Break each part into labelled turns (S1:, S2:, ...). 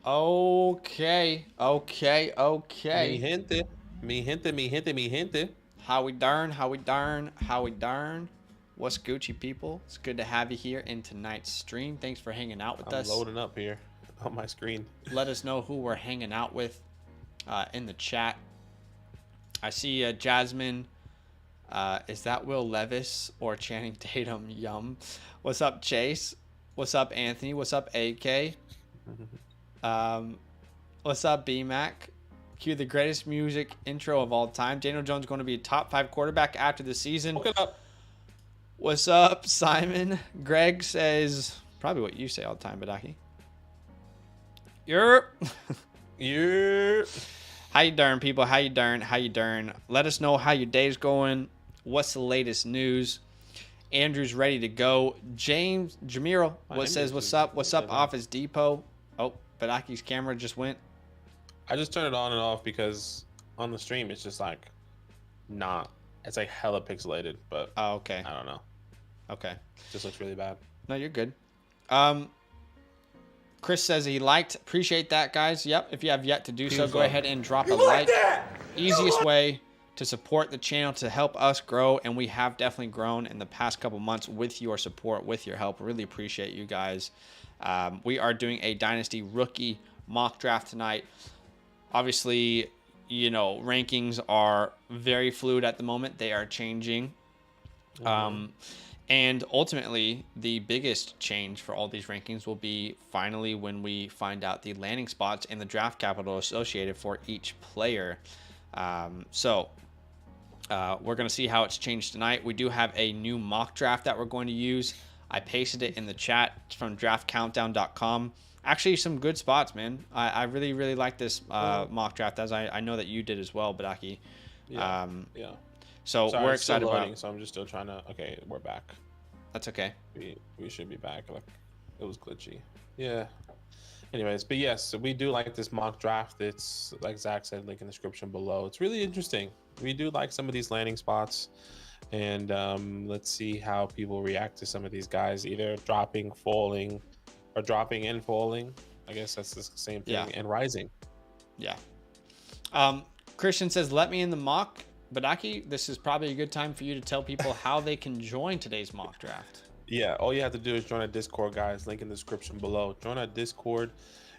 S1: Okay.
S2: Mi gente, mi gente, mi gente, mi gente.
S1: How we darn. What's Gucci, people? It's good to have you here in tonight's stream. Thanks for hanging out with
S2: I'm
S1: us.
S2: loading up here on my screen.
S1: Let us know who we're hanging out with in the chat. I see Jasmine. Is that Will Levis or Channing Tatum? Yum. What's up, Chase? What's up, Anthony? What's up, AK? Um, what's up, BMac? Cue the greatest music intro of all time. Daniel Jones going to be a top 5 quarterback after the season.
S2: Look it up.
S1: What's up, Simon? Greg says probably what you say all the time, Badake. Yerp.
S2: Yeah.
S1: How you darn, people? How you darn? Let us know how your day's going. What's the latest news? Andrew's ready to go. James Jamiro, what says what's up? What's up, Office Depot? Oh, Badaki's camera just went.
S2: I just turn it on and off because on the stream it's just like not. It's like hella pixelated, but
S1: Oh, okay.
S2: I don't know.
S1: Okay.
S2: It just looks really bad.
S1: No, you're good. Chris says he liked. Appreciate that, guys. Yep. If you have yet to do so, go ahead and drop a like. Easiest way to support the channel, to help us grow, and we have definitely grown in the past couple months with your support, with your help. Really appreciate you guys. We are doing a Dynasty rookie mock draft tonight. Obviously, you know, rankings are very fluid at the moment. They are changing. And ultimately, the biggest change for all these rankings will be finally when we find out the landing spots and the draft capital associated for each player. So we're going to see how it's changed tonight. We do have a new mock draft that we're going to use. I pasted it in the chat. It's from draftcountdown.com. Actually, some good spots, man. I really, really like this mock draft, as I know that you did as well, Badaki.
S2: Yeah.
S1: So
S2: Sorry,
S1: we're
S2: it's still
S1: excited
S2: loading,
S1: about.
S2: So I'm just still trying to. Okay, we're back.
S1: That's okay.
S2: We should be back. Like it was glitchy. Yeah. Anyways, but yes, so we do like this mock draft. It's like Zach said, link in the description below. It's really interesting. We do like some of these landing spots, and let's see how people react to some of these guys, either dropping, falling, or dropping and falling. I guess that's the same thing.
S1: Yeah.
S2: And rising.
S1: Yeah. Christian says, let me in the mock. Badaki, this is probably a good time for you to tell people how they can join today's mock draft.
S2: Yeah, all you have to do is join our Discord, guys. Link in the description below. Join our Discord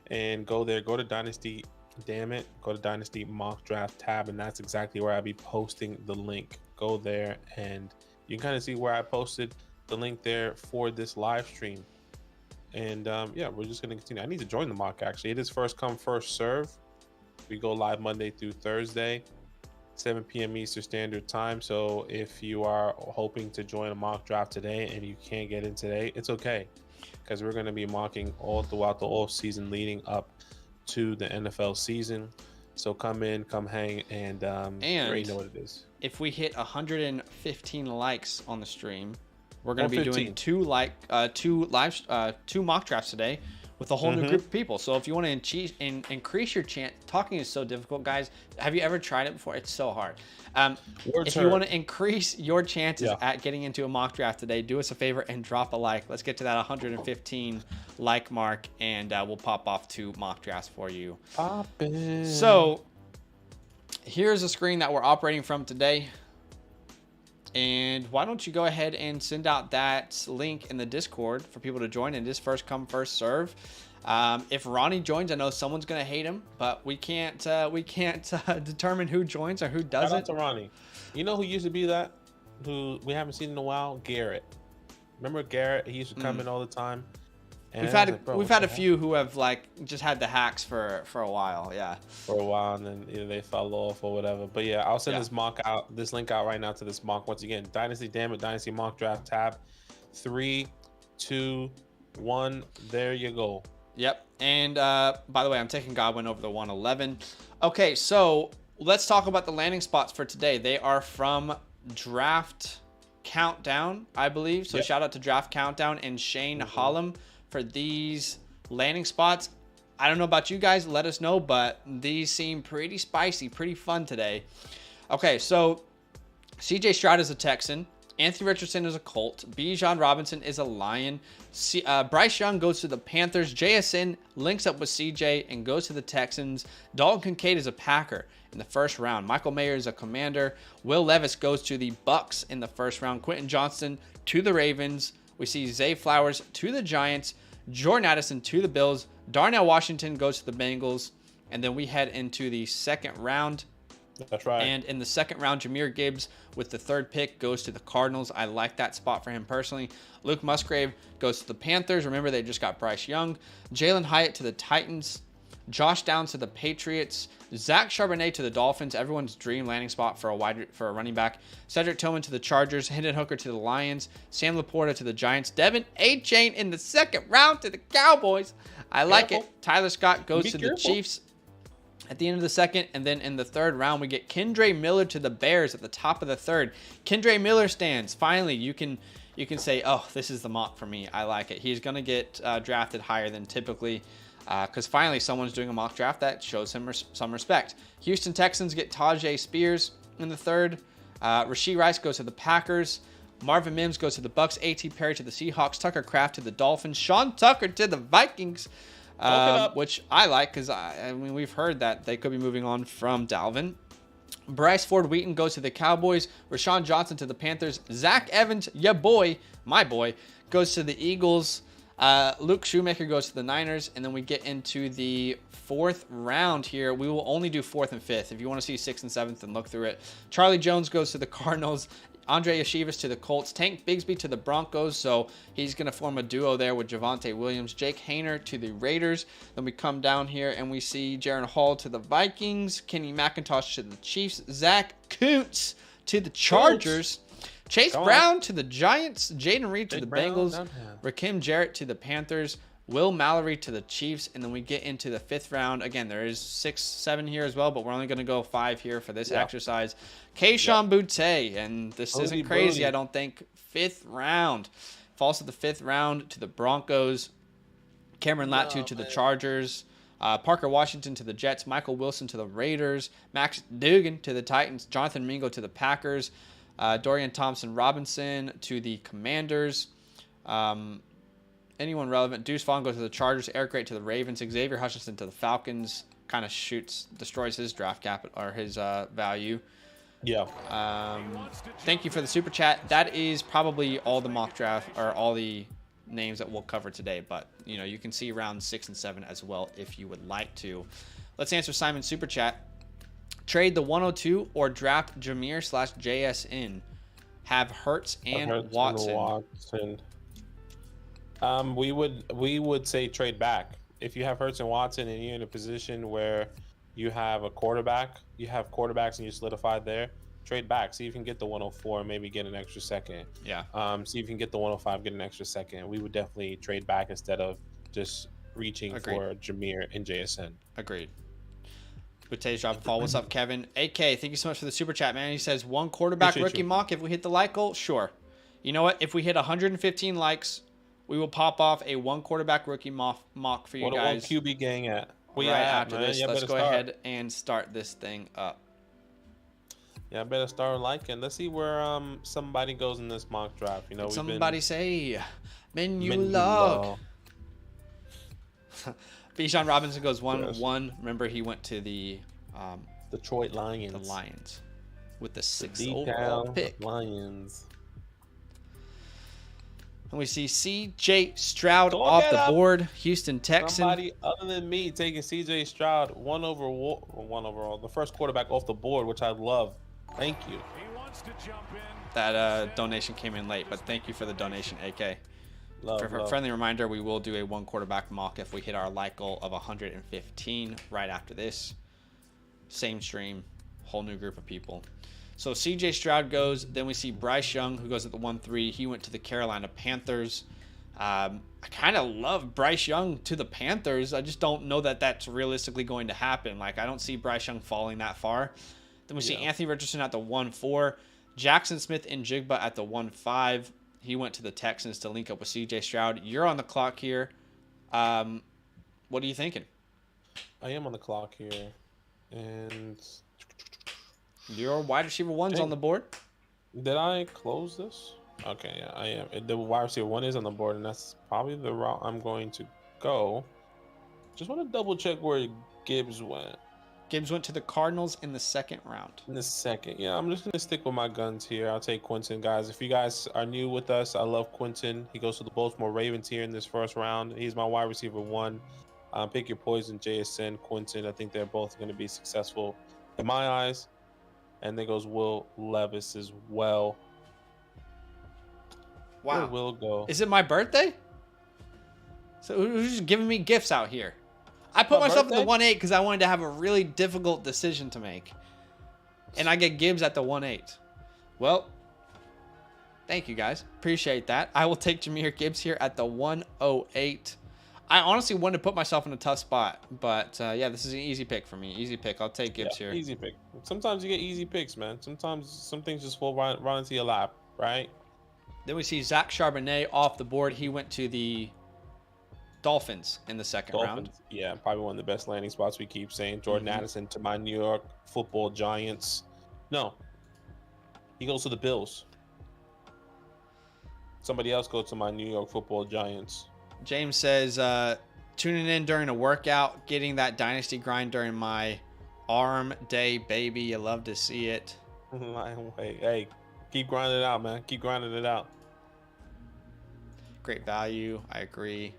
S2: and go there. Go to Dynasty. Damn it. Go to Dynasty mock draft tab, and that's exactly where I'll be posting the link. Go there, and you can kind of see where I posted the link there for this live stream. And yeah, we're just gonna continue. I need to join the mock. Actually, it is first come, first serve. We go live Monday through Thursday, 7 p.m. Eastern Standard Time. So if you are hoping to join a mock draft today and you can't get in today, it's okay, because we're going to be mocking all throughout the off season leading up to the NFL season. So come in, come hang, and you already know what it is.
S1: If we hit 115 likes on the stream, we're going to be
S2: 115.
S1: doing two mock drafts today with a whole new group of people. So if you want to increase your chance, talking is so difficult, guys. Have you ever tried it before? It's so hard. If you want to increase your chances at getting into a mock draft today, do us a favor and drop a like. Let's get to that 115 like mark, and we'll pop off 2 mock drafts for you. So here's a screen that we're operating from today. And why don't you go ahead and send out that link in the Discord for people to join, and it is first come, first serve. If Ronnie joins, I know someone's gonna hate him, but we can't determine who joins or who doesn't.
S2: Shout out to Ronnie. You know who used to be that? Who we haven't seen in a while? Garrett. Remember Garrett? He used to come in all the time. And
S1: we've had a few who have like just had the hacks for a while, yeah.
S2: For a while, and then either they fell off or whatever. But yeah, I'll send this link out right now to this mock. Once again, Dynasty, damn it, Dynasty mock draft tab. 3, 2, 1. There you go.
S1: Yep. And by the way, I'm taking Godwin over the 111. Okay, so let's talk about the landing spots for today. They are from Draft Countdown, I believe. So shout out to Draft Countdown and Shane Hollum for these landing spots. I don't know about you guys, let us know, but these seem pretty spicy, pretty fun today. Okay, so CJ Stroud is a Texan. Anthony Richardson is a Colt. Bijan Robinson is a Lion. Bryce Young goes to the Panthers. JSN links up with CJ and goes to the Texans. Dalton Kincaid is a Packer in the first round. Michael Mayer is a Commander. Will Levis goes to the Bucks in the first round. Quentin Johnston to the Ravens. We see Zay Flowers to the Giants. Jordan Addison to the Bills. Darnell Washington goes to the Bengals. And then we head into the second round.
S2: That's right.
S1: And in the second round, Jahmyr Gibbs with the third pick goes to the Cardinals. I like that spot for him personally. Luke Musgrave goes to the Panthers. Remember, they just got Bryce Young. Jalen Hyatt to the Titans. Josh Downs to the Patriots. Zach Charbonnet to the Dolphins. Everyone's dream landing spot for a running back. Cedric Tillman to the Chargers. Hendon Hooker to the Lions. Sam Laporta to the Giants. Devin A-Chain in the second round to the Cowboys. I like it. Tyler Scott goes to the Chiefs at the end of the second. And then in the third round, we get Kendre Miller to the Bears at the top of the third. Kendre Miller stands. Finally, you can say, oh, this is the mock for me. I like it. He's going to get drafted higher than typically because finally someone's doing a mock draft that shows him some respect. Houston Texans get Tajay Spears in the third. Rashee Rice goes to the Packers. Marvin Mims goes to the Bucks. A.T. Perry to the Seahawks. Tucker Kraft to the Dolphins. Sean Tucker to the Vikings. Which I like because I mean we've heard that they could be moving on from Dalvin. Bryce Ford Wheaton goes to the Cowboys. Rashawn Johnson to the Panthers. Zach Evans, my boy, goes to the Eagles. Luke Shoemaker goes to the Niners. And then we get into the fourth round here. We will only do fourth and fifth. If you want to see sixth and seventh, then look through it. Charlie Jones goes to the Cardinals. Andre Yeshivas to the Colts. Tank Bigsby to the Broncos. So he's going to form a duo there with Javonte Williams. Jake Haener to the Raiders. Then we come down here and we see Jaron Hall to the Vikings. Kenny McIntosh to the Chiefs. Zach Kuntz to the Chargers. Chase Brown to the Giants. Jaden Reed to the Bengals. Rakim Jarrett to the Panthers. Will Mallory to the Chiefs. And then we get into the fifth round. Again, there is 6, 7 here as well, but we're only going to go 5 here for this exercise. Kayshon Boutte, and this isn't crazy, I don't think. Fifth round. Falls to the fifth round to the Broncos. Cameron Latu to the Chargers. Parker Washington to the Jets. Michael Wilson to the Raiders. Max Duggan to the Titans. Jonathan Mingo to the Packers. Dorian Thompson-Robinson to the Commanders. Anyone relevant? Deuce Vaughn goes to the Chargers. Eric Gray to the Ravens. Xavier Hutchinson to the Falcons. Kind of destroys his draft cap or his value.
S2: Yeah.
S1: Thank you for the super chat. That is probably all the mock draft or all the names that we'll cover today. But you can see round 6 and 7 as well if you would like to. Let's answer Simon's super chat. Trade the 102 or draft Jameer/JSN. Have Hurts and Watson.
S2: We would say trade back. If you have Hurts and Watson and you're in a position where you have a quarterback, you have quarterbacks and you solidified there, trade back. See if you can get the 104 and maybe get an extra second.
S1: Yeah.
S2: See if you can get the 105, get an extra second. We would definitely trade back instead of just reaching for Jameer and JSN.
S1: Agreed. Bouteille's dropping fall. What's up, Kevin? AK, thank you so much for the super chat, man. He says, one quarterback rookie mock if we hit the like goal? Sure. You know what? If we hit 115 likes, we will pop off a one quarterback rookie mock for you guys.
S2: What QB gang at?
S1: Right after this, let's go ahead and start this thing up.
S2: Yeah, I better start liking. Let's see where somebody goes in this mock draft.
S1: Somebody say menu log. Bijan Robinson goes 1-1. Remember, he went to the
S2: Detroit Lions.
S1: The Lions with the 6th overall pick.
S2: Lions.
S1: And we see C.J. Stroud off the board. Houston Texans.
S2: Somebody other than me taking C.J. Stroud one overall, the first quarterback off the board, which I love. Thank you.
S1: That donation came in late, but thank you for the donation, AK. For a friendly reminder, we will do a one quarterback mock if we hit our like goal of 115 right after this. Same stream, whole new group of people. So CJ Stroud goes. Then we see Bryce Young, who goes at the 1-3. He went to the Carolina Panthers. I kind of love Bryce Young to the Panthers. I just don't know that that's realistically going to happen. Like, I don't see Bryce Young falling that far. Then we see Anthony Richardson at the 1-4. Jackson Smith and Jigba at the 1-5. He went to the Texans to link up with CJ Stroud. You're on the clock here. What are you thinking?
S2: I am on the clock here. And
S1: your wide receiver one's on the board?
S2: Did I close this? Okay, yeah, I am. The wide receiver 1 is on the board, and that's probably the route I'm going to go. Just want to double check where Gibbs went.
S1: Gibbs went to the Cardinals in the second round.
S2: In the second, yeah, I'm just gonna stick with my guns here. I'll take Quentin, guys. If you guys are new with us, I love Quentin. He goes to the Baltimore Ravens here in this first round. He's my wide receiver 1. Pick your poison, JSN, Quentin. I think they're both going to be successful in my eyes. And there goes Will Levis as well.
S1: Wow.
S2: Where Will go?
S1: Is it my birthday? So who's just giving me gifts out here? I put myself at the 1-8 because I wanted to have a really difficult decision to make. And I get Gibbs at the 1-8. Well, thank you guys. Appreciate that. I will take Jahmyr Gibbs here at the 108. I honestly wanted to put myself in a tough spot, but yeah, this is an easy pick for me. Easy pick. I'll take Gibbs here.
S2: Easy pick. Sometimes you get easy picks, man. Sometimes some things just fall right into your lap, right?
S1: Then we see Zach Charbonnet off the board. He went to the Dolphins in the second round.
S2: Yeah, probably one of the best landing spots we keep saying. Jordan Addison to my New York Football Giants. No, he goes to the Bills. Somebody else goes to my New York Football Giants.
S1: James says, tuning in during a workout, getting that dynasty grind during my arm day, baby. You love to see it.
S2: Hey, keep grinding it out, man. Keep grinding it out.
S1: Great value. I agree.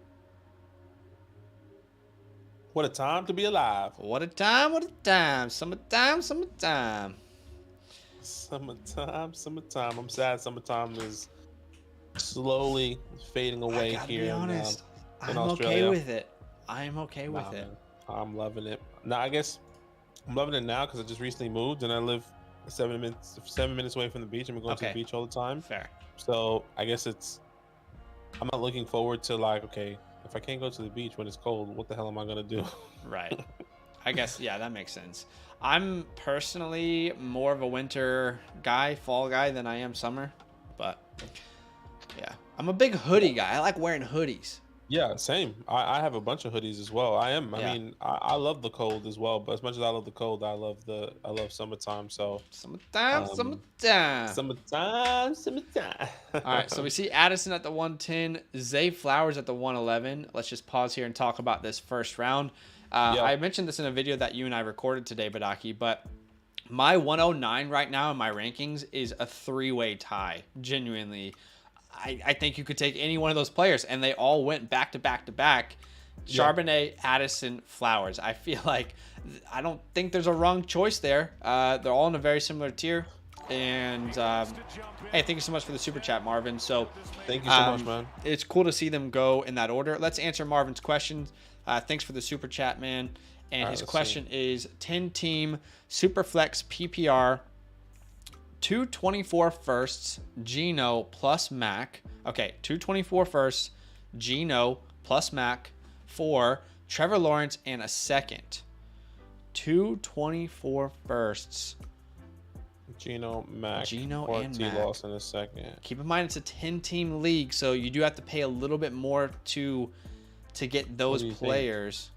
S2: What a time to be alive.
S1: What a time. What a time. Summertime. Summertime.
S2: Summertime. Summertime. I'm sad summertime is slowly fading away here.
S1: Be honest,
S2: in
S1: I'm
S2: Australia.
S1: okay with it. I'm okay with it.
S2: Man, I'm loving it. Now, I guess I'm loving it now because I just recently moved and I live 7 minutes away from the beach, and we're going to the beach all the time.
S1: Fair.
S2: So I guess I'm not looking forward to like, okay, if I can't go to the beach when it's cold, what the hell am I gonna do?
S1: Right. I guess, yeah, that makes sense. I'm personally more of a winter guy, fall guy than I am summer, but yeah, I'm a big hoodie guy. I like wearing hoodies.
S2: Yeah, same. I have a bunch of hoodies as well. I mean, I love the cold as well, but as much as I love the cold, I love summertime. So
S1: summertime. All right, so we see Addison at the 110, Zay Flowers at the 111. Let's just pause here and talk about this first round. I mentioned this in a video that you and I recorded today, Badake, but my 109 right now in my rankings is a 3-way tie. Genuinely. I think you could take any one of those players, and they all went back to back to back. Charbonnet, Addison, Flowers. I feel like I don't think there's a wrong choice there. They're all in a very similar tier. And hey, thank you so much for the super chat, Marvin. So
S2: thank you so much, man.
S1: It's cool to see them go in that order. Let's answer Marvin's questions. Thanks for the super chat, man. And his question is 10-team Superflex PPR. 224 firsts, Geno plus Mac. Okay, 224 firsts, Geno plus Mac for Trevor Lawrence and a second. 224 firsts.
S2: Geno, Mac,
S1: or and Mac.
S2: T-Loss in a second.
S1: Keep in mind it's a 10-team league, so you do have to pay a little bit more to get those players.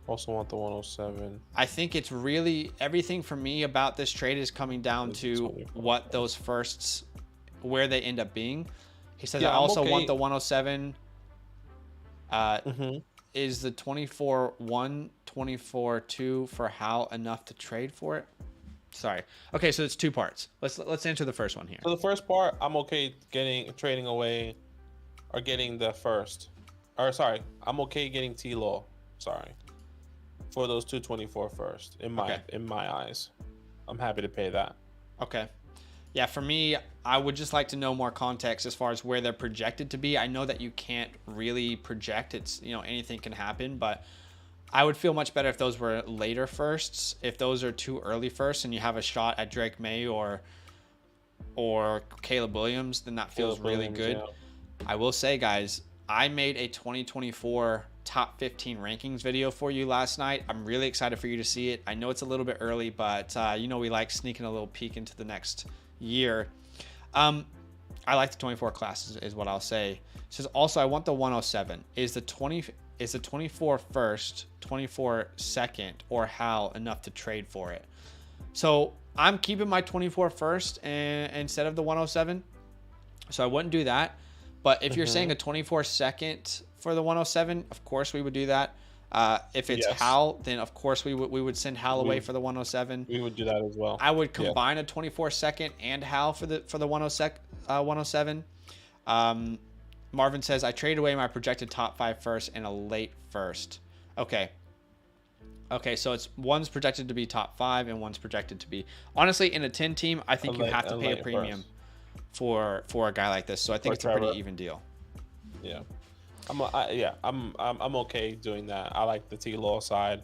S2: Also want the 107.
S1: I think it's really everything for me about this trade is coming down to what those firsts, where they end up being. He says, I also want the 107. Is the 24-1, 24-2 for Hal enough to trade for it? Sorry. Okay, so it's two parts. Let's answer the first one here.
S2: So the first part, I'm okay trading away or getting the first. Or sorry, I'm okay getting T-Law. Sorry. For those 224 first, in my eyes, I'm happy to pay that.
S1: Okay, yeah. For me, I would just like to know more context as far as where they're projected to be. I know that you can't really project; it's anything can happen. But I would feel much better if those were later firsts. If those are too early firsts, and you have a shot at Drake May or Caleb Williams, then that feels really good. Yeah. I will say, guys, I made a 2024 top 15 rankings video for you last night. I'm really excited for you to see it. I know it's a little bit early, but we like sneaking a little peek into the next year. I like the 24 classes is what I'll say. It says also I want the 107. Is the 24 first, 24 second, or how enough to trade for it? So I'm keeping my 24 first instead of the 107. So I wouldn't do that. But if you're saying a 24 second for the 107, of course we would do that. If it's Hal, then of course we would send Hal away for the 107.
S2: We would do that as well.
S1: I would combine a 24 second and Hal for the 107. Marvin says I traded away my projected top 5 first and a late first. Okay, so one's projected to be top 5 and one's projected to be, honestly, in a 10 team, I think you have to pay a premium for a guy like this. So I think it's a pretty even deal.
S2: Yeah. I'm okay doing that. I like the T-Law side.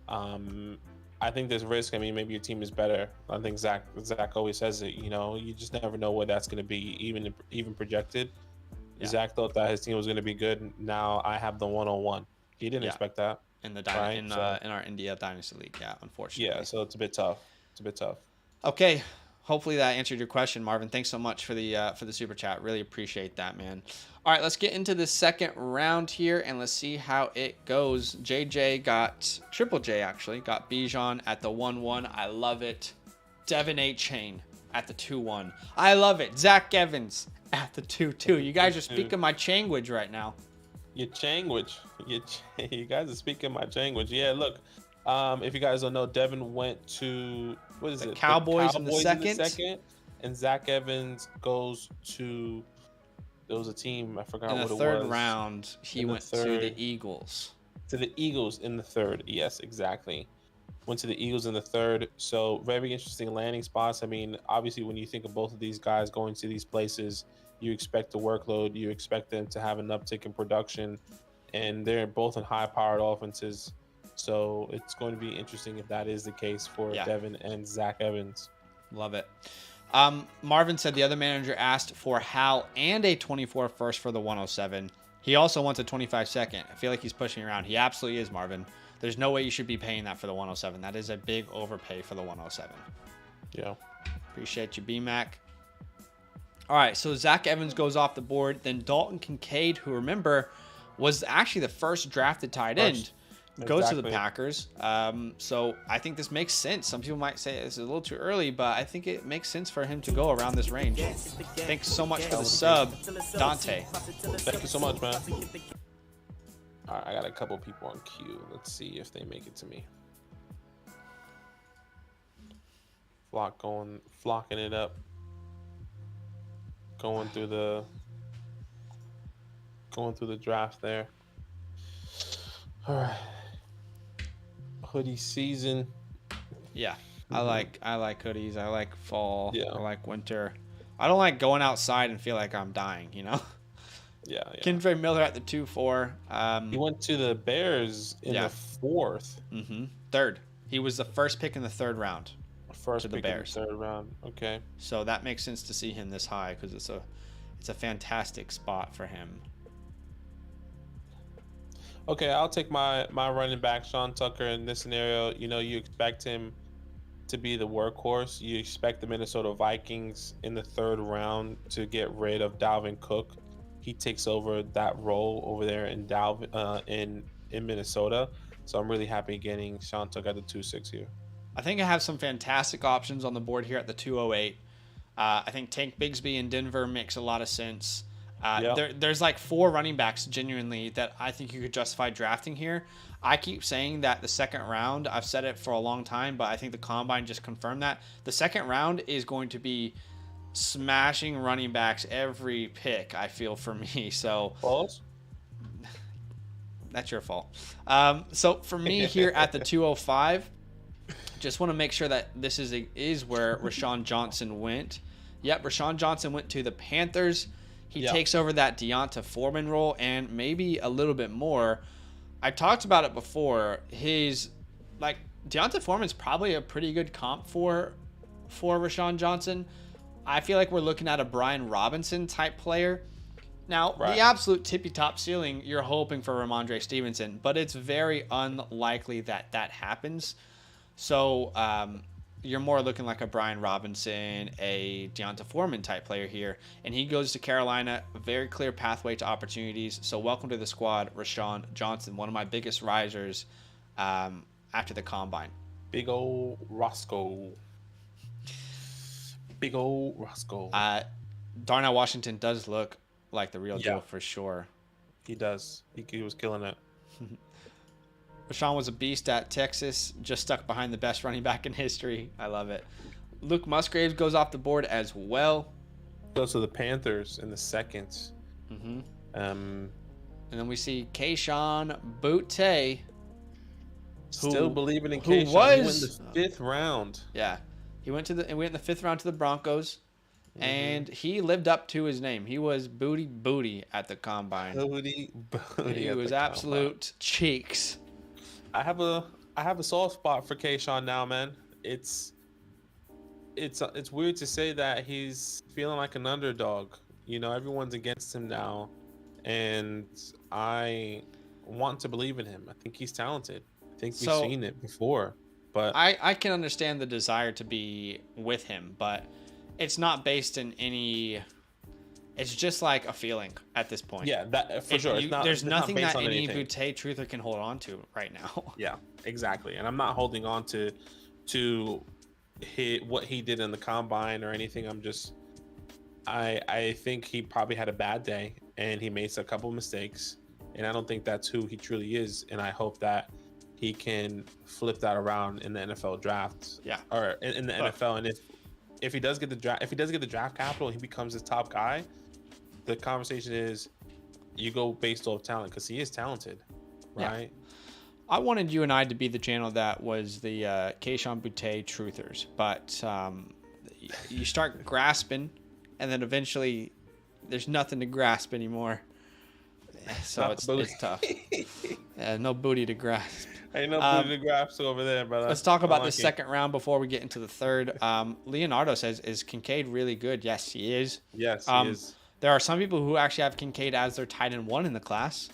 S2: I think there's risk. I mean, maybe your team is better. I think Zach always says it. You know, you just never know where that's going to be, even projected. Yeah. Zach thought that his team was going to be good. Now I have the 101. He didn't expect that
S1: in our India Dynasty League. Yeah, unfortunately.
S2: Yeah, so it's a bit tough.
S1: Okay. Hopefully that answered your question, Marvin. Thanks so much for the super chat. Really appreciate that, man. All right, let's get into the second round here and let's see how it goes. Triple J actually got Bijan at the 1-1. I love it. Devin A. Chain at the 2-1. I love it. Zach Evans at the 2-2. You guys are speaking my changuage right now.
S2: Your changuage. You guys are speaking my changuage. Yeah, look. If you guys don't know, Devin went to the
S1: Cowboys in the second,
S2: and Zach Evans goes to. There was a team, I forgot what it was.
S1: In the third round, he went to the Eagles.
S2: To the Eagles in the third. Yes, exactly. Went to the Eagles in the third. So very interesting landing spots. I mean, obviously, when you think of both of these guys going to these places, you expect the workload. You expect them to have an uptick in production, and they're both in high-powered offenses. So it's going to be interesting if that is the case for Devin and Zach Evans.
S1: Love it. Marvin said the other manager asked for Hal and a 24 first for the 107. He also wants a 25 second. I feel like he's pushing around. He absolutely is, Marvin. There's no way you should be paying that for the 107. That is a big overpay for the 107.
S2: Yeah.
S1: Appreciate you, B-Mac. All right, so Zach Evans goes off the board. Then Dalton Kincaid, who, remember, was actually the first drafted tight end. Goes to the Packers. So I think this makes sense. Some people might say it's a little too early, but I think it makes sense for him to go around this range. Thanks so much for the sub, Dante.
S2: Thank you so much, man. All right, I got a couple people on queue. Let's see if they make it to me. Flocking it up. Going through the draft there. All right. Hoodie season.
S1: Yeah, I like hoodies. I like fall. Yeah. I like winter. I don't like going outside and feel like I'm dying, you know?
S2: Yeah.
S1: Kendra Miller at the 2-4.
S2: He went to the Bears in the fourth.
S1: Third. He was the first pick in the third round.
S2: First pick in the third round. Okay.
S1: So that makes sense to see him this high because it's a fantastic spot for him.
S2: Okay, I'll take my running back, Sean Tucker, in this scenario. You know, you expect him to be the workhorse. You expect the Minnesota Vikings in the third round to get rid of Dalvin Cook. He takes over that role over there in in Minnesota. So I'm really happy getting Sean Tucker at the 2-6 here.
S1: I think I have some fantastic options on the board here at the 208. I think Tank Bigsby in Denver makes a lot of sense. There's like 4 running backs genuinely that I think you could justify drafting here. I keep saying that the second round, I've said it for a long time, but I think the Combine just confirmed that. The second round is going to be smashing running backs every pick, I feel, for me. So
S2: False?
S1: That's your fault. So for me here at the 205, just want to make sure that this is where Rashawn Johnson went. Yep, Rashawn Johnson went to the Panthers. He takes over that Deonta Foreman role and maybe a little bit more. I talked about it before. Deonta Foreman's probably a pretty good comp for Rashawn Johnson. I feel like we're looking at a Brian Robinson type player. Now, the absolute tippy-top ceiling, you're hoping for Ramondre Stevenson, but it's very unlikely that happens. So you're more looking like a Brian Robinson, a Deonta Foreman type player here. And he goes to Carolina, a very clear pathway to opportunities. So welcome to the squad, Rashawn Johnson, one of my biggest risers after the Combine.
S2: Big old Roscoe. Big old Roscoe.
S1: Darnell Washington does look like the real
S2: Yeah.
S1: deal for sure.
S2: He does. He was killing it.
S1: Rashawn was a beast at Texas, just stuck behind the best running back in history. I love it. Luke Musgraves goes off the board as well.
S2: Goes to the Panthers in the seconds.
S1: And then we see Kayshon Boutte.
S2: Still believing in
S1: who
S2: Kayshon.
S1: was
S2: He went in the 5th round.
S1: Yeah, he went in the 5th round to the Broncos, and he lived up to his name. He was booty at the combine.
S2: Booty.
S1: He was absolute cheeks.
S2: I have a soft spot for Kayshon now, man. It's weird to say that he's feeling like an underdog. You know, everyone's against him now, and I want to believe in him. I think he's talented. I think we've seen it before, but
S1: I can understand the desire to be with him, but it's not based in any. It's just like a feeling at this point.
S2: Yeah, that for sure.
S1: There's nothing that any
S2: anything.
S1: Boutte truther can hold on to right now.
S2: Yeah, exactly. And I'm not holding on to what he did in the combine or anything. I think he probably had a bad day and he made a couple mistakes, and I don't think that's who he truly is. And I hope that he can flip that around in the NFL draft.
S1: Yeah,
S2: or in the NFL. And if he does get the draft capital and he becomes the top guy, the conversation is you go based off talent, because he is talented, right?
S1: Yeah. I wanted you and I to be the channel that was the Kayshon Boutte truthers, but you start grasping, and then eventually there's nothing to grasp anymore. So it's tough. No booty to grasp.
S2: Ain't no booty to grasp over there, brother.
S1: Let's talk about the second round before we get into the third. Leonardo says, is Kincaid really good? Yes, he is.
S2: Yes, he is.
S1: There are some people who actually have Kincaid as their tight end 1 in the class.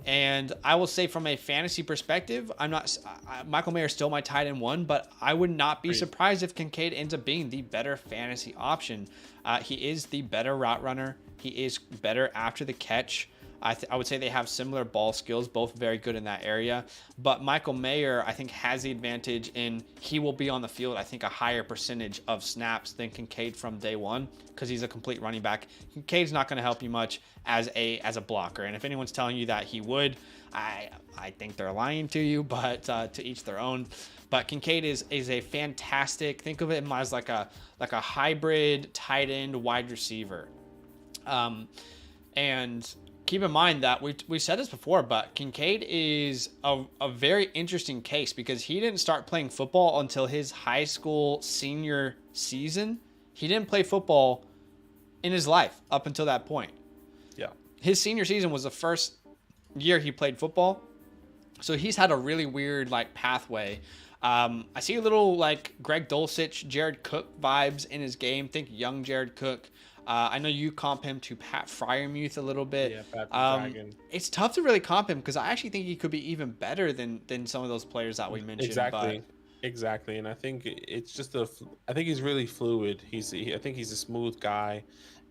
S1: And I will say, from a fantasy perspective, Michael Mayer is still my tight end 1, but I would not be surprised if Kincaid ends up being the better fantasy option. He is the better route runner. He is better after the catch. I would say they have similar ball skills, both very good in that area. But Michael Mayer, I think, has the advantage in he will be on the field, I think, a higher percentage of snaps than Kincaid from day one, because he's a complete running back. Kincaid's not going to help you much as a blocker. And if anyone's telling you that he would, I think they're lying to you, but to each their own. But Kincaid is a fantastic, think of him as like a hybrid tight end wide receiver. And keep in mind that we said this before, but Kincaid is a very interesting case, because he didn't start playing football until his high school senior season. He didn't play football in his life up until that point.
S2: Yeah.
S1: His senior season was the first year he played football. So he's had a really weird pathway. I see a little Greg Dulcich, Jared Cook vibes in his game. Think young Jared Cook. I know you comp him to Pat Freiermuth a little bit.
S2: Yeah, Pat the Dragon.
S1: It's tough to really comp him, because I actually think he could be even better than some of those players that we mentioned.
S2: Exactly. And I think it's just I think he's really fluid. I think he's a smooth guy,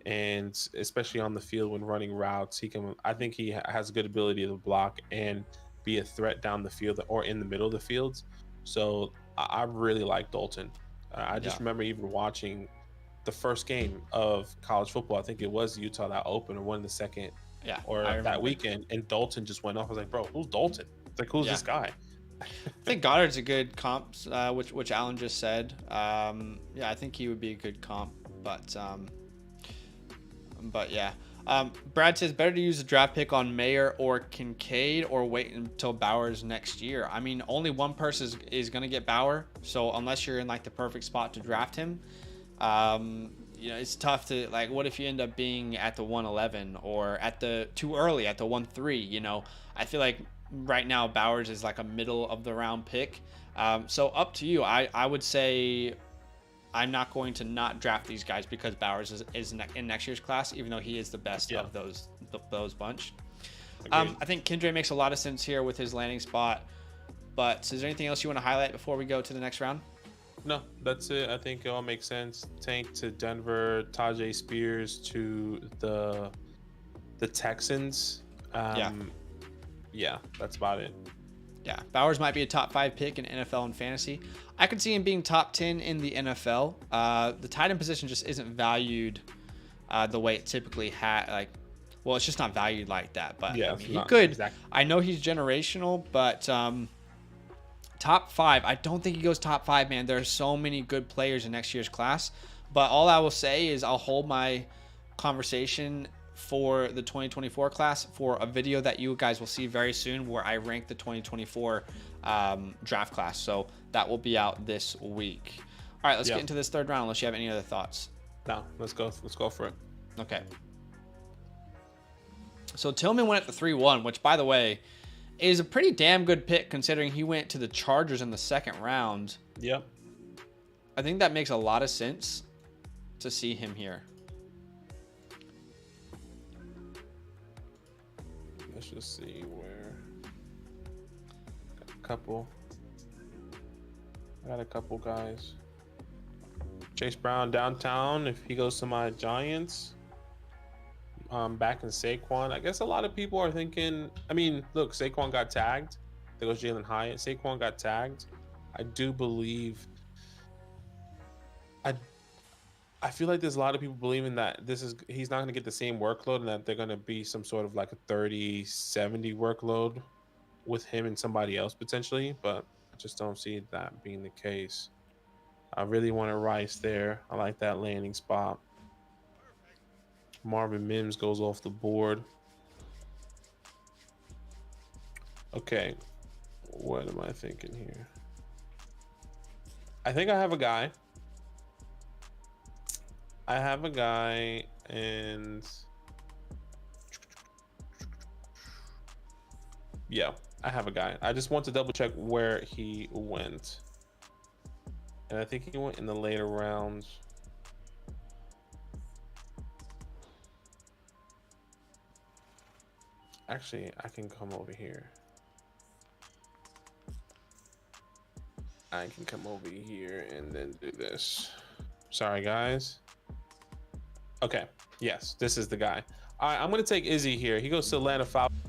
S2: and especially on the field when running routes, I think he has a good ability to block and be a threat down the field or in the middle of the field. So I really like Dalton. I just remember even watching the first game of college football. I think it was Utah that opened or won the second, or that weekend, and Dalton just went off. I was like, bro, who's Dalton? It's like, who's this guy?
S1: I think Goddard's a good comp, which Alan just said. I think he would be a good comp, but yeah. Brad says, better to use a draft pick on Mayer or Kincaid, or wait until Bowers next year. I mean, only one person is going to get Bauer, so unless you're in the perfect spot to draft him, it's tough to what if you end up being at the 111 or at the too early at the 1-3. I feel like right now Bowers is a middle of the round pick. So up to you. I would say I'm not going to not draft these guys because Bowers is in next year's class, even though he is the best of those bunch. I think Kendre makes a lot of sense here with his landing spot. But is there anything else you want to highlight before we go to the next round?
S2: No, that's it. I think it all makes sense. Tank to Denver, Tajay Spears to the Texans. Yeah, that's about it.
S1: Yeah, Bowers might be a top 5 pick in NFL and fantasy. I could see him being top 10 in the NFL. The tight end position just isn't valued the way it typically well, it's just not valued like that. But
S2: yeah,
S1: I mean, he could.
S2: Exactly.
S1: I know he's generational, but top 5, I don't think he goes top 5, man. There are so many good players in next year's class. But all I will say is I'll hold my conversation for the 2024 class for a video that you guys will see very soon where I rank the 2024 draft class. So that will be out this week. All right, let's get into this third round unless you have any other thoughts.
S2: No, let's go for it.
S1: Okay. So Tillman went at the 3-1, which, by the way, is a pretty damn good pick considering he went to the Chargers in the second round.
S2: Yep.
S1: I think that makes a lot of sense to see him here.
S2: Let's just see where. I got a couple guys. Chase Brown downtown. If he goes to my Giants, back in Saquon. I guess a lot of people are thinking. I mean, look, Saquon got tagged. There goes Jalen Hyatt. Saquon got tagged. I do believe. I feel like there's a lot of people believing that he's not going to get the same workload and that they're going to be some sort of like a 30-70 workload with him and somebody else potentially, but I just don't see that being the case. I really want a Rice there. I like that landing spot. Marvin Mims goes off the board. Okay, what am I thinking here? I think I have a guy. And yeah, I have a guy. I just want to double check where he went. And I think he went in the later rounds. Actually, I can come over here. I can come over here and then do this. Sorry, guys. Okay, yes, this is the guy. All right, I'm going to take Izzy here. He goes to Atlanta Falcons.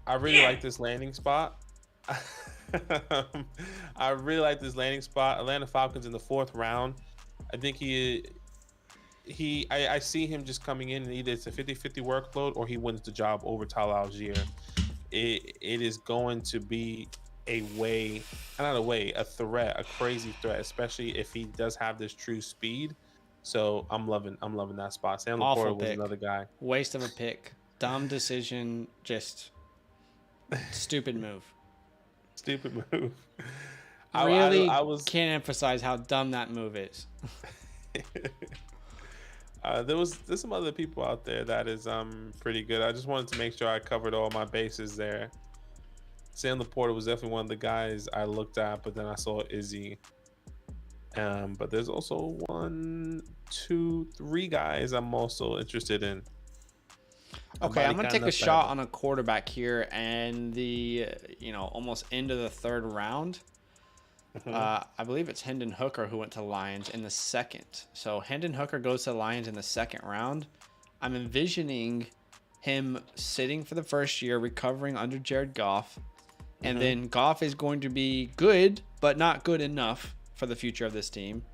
S2: I really like this landing spot. I really like this landing spot. Atlanta Falcons in the 4th round. I think I see him just coming in and either it's a 50-50 workload or he wins the job over Tyler Algier. It is going to be a threat, a crazy threat, especially if he does have this true speed. So I'm loving that spot. Sam Laporta was another guy.
S1: Waste of a pick. Dumb decision. Just stupid move.
S2: Stupid move.
S1: Really,
S2: I
S1: can't emphasize how dumb that move is.
S2: There's some other people out there that is pretty good. I just wanted to make sure I covered all my bases there. Sam Laporta was definitely one of the guys I looked at, but then I saw Izzy. But there's also 1, 2, 3 guys I'm also interested in.
S1: Okay, I'm gonna take a shot on a quarterback here, and the almost end of the 3rd round. I believe it's Hendon Hooker who went to Lions in the 2nd. So Hendon Hooker goes to Lions in the 2nd round. I'm envisioning him sitting for the first year, recovering under Jared Goff, and then Goff is going to be good, but not good enough for the future of this team.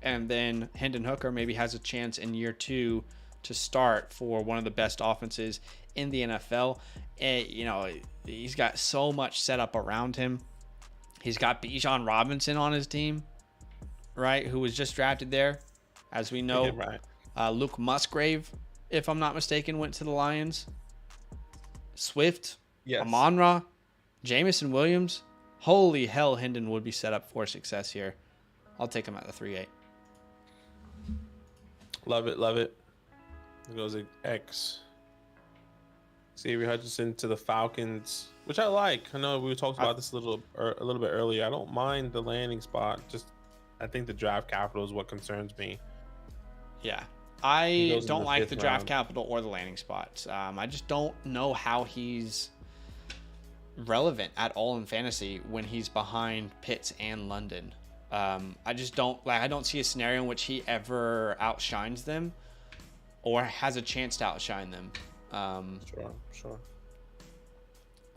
S1: And then Hendon Hooker maybe has a chance in year 2 to start for one of the best offenses in the NFL. And, he's got so much set up around him. He's got Bijan Robinson on his team, right? Who was just drafted there, as we know.
S2: Right.
S1: Luke Musgrave, if I'm not mistaken, went to the Lions. Swift,
S2: yes.
S1: Amon-Ra, Jamison Williams. Holy hell, Hendon would be set up for success here. I'll take him at the 3-8.
S2: Love it. There goes X. Xavier Hutchinson to the Falcons, which I like. I know we were talking about this a little bit earlier. I don't mind the landing spot. Just I think the draft capital is what concerns me.
S1: Yeah. I don't like the draft capital or the landing spots. I just don't know how he's relevant at all in fantasy when he's behind Pitts and London. I just don't I don't see a scenario in which he ever outshines them or has a chance to outshine them.
S2: Sure.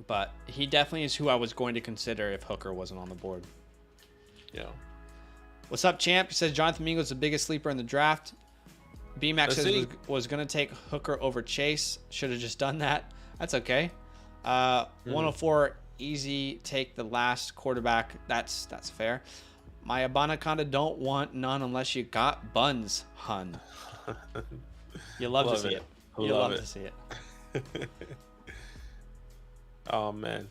S1: But he definitely is who I was going to consider if Hooker wasn't on the board.
S2: Yeah.
S1: What's up, champ? He says Jonathan Mingo is the biggest sleeper in the draft. BMAX says was going to take Hooker over Chase. Should have just done that. That's okay. 104 easy. Take the last quarterback. That's fair. My Abanaconda don't want none unless you got buns, hun. You love to see it. You love to see it.
S2: Oh man.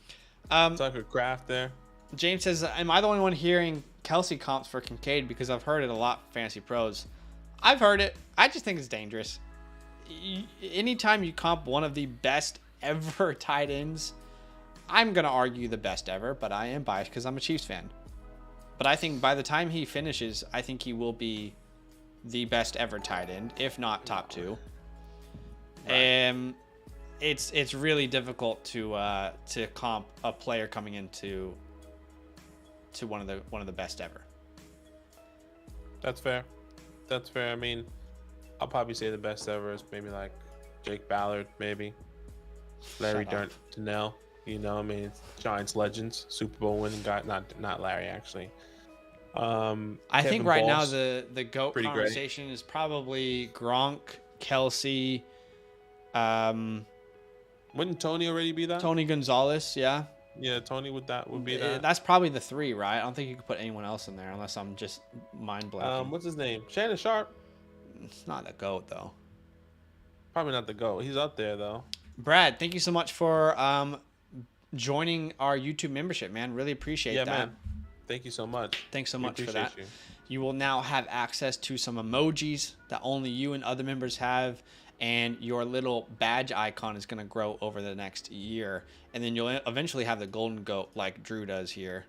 S2: Tucker Craft there.
S1: James says, am I the only one hearing Kelsey comps for Kincaid? Because I've heard it a lot for Fantasy Pros. I've heard it. I just think it's dangerous. Anytime you comp one of the best ever tight ends, I'm going to argue the best ever, but I am biased because I'm a Chiefs fan. But I think by the time he finishes, I think he will be the best ever tight end, if not top two. Right. It's really difficult to comp a player coming into one of the best ever.
S2: That's fair. That's fair. I mean, I'll probably say the best ever is maybe like Jake Ballard, maybe Larry Durnell. You know, I mean, it's Giants legends, Super Bowl winning guy. Not Larry actually.
S1: I think right now the GOAT conversation great. Is probably Gronk, Kelsey.
S2: Wouldn't Tony already be that?
S1: Tony Gonzalez, yeah.
S2: Yeah, Tony would be that.
S1: That's probably the three, right? I don't think you could put anyone else in there unless I'm just mind blanking.
S2: What's his name? Shannon Sharp.
S1: It's not the GOAT though.
S2: Probably not the GOAT. He's up there though.
S1: Brad, thank you so much for joining our YouTube membership, man. Really appreciate that.
S2: Man. Thank you so much.
S1: Thanks so much for that. You will now have access to some emojis that only you and other members have. And your little badge icon is going to grow over the next year. And then you'll eventually have the golden goat like Drew does here.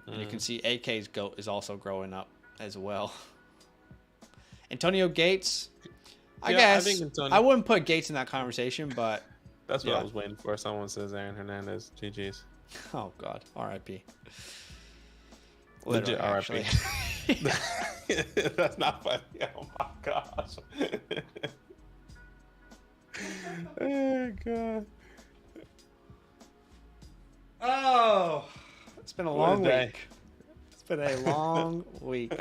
S1: And you can see AK's goat is also growing up as well. Antonio Gates, I guess. I wouldn't put Gates in that conversation, but...
S2: That's what I was waiting for. Someone says Aaron Hernandez. GG's.
S1: Oh, God. R.I.P.
S2: Legit R.I.P. That's not funny. Oh, my gosh. Oh God!
S1: Oh, it's been a long week. It's been a long week.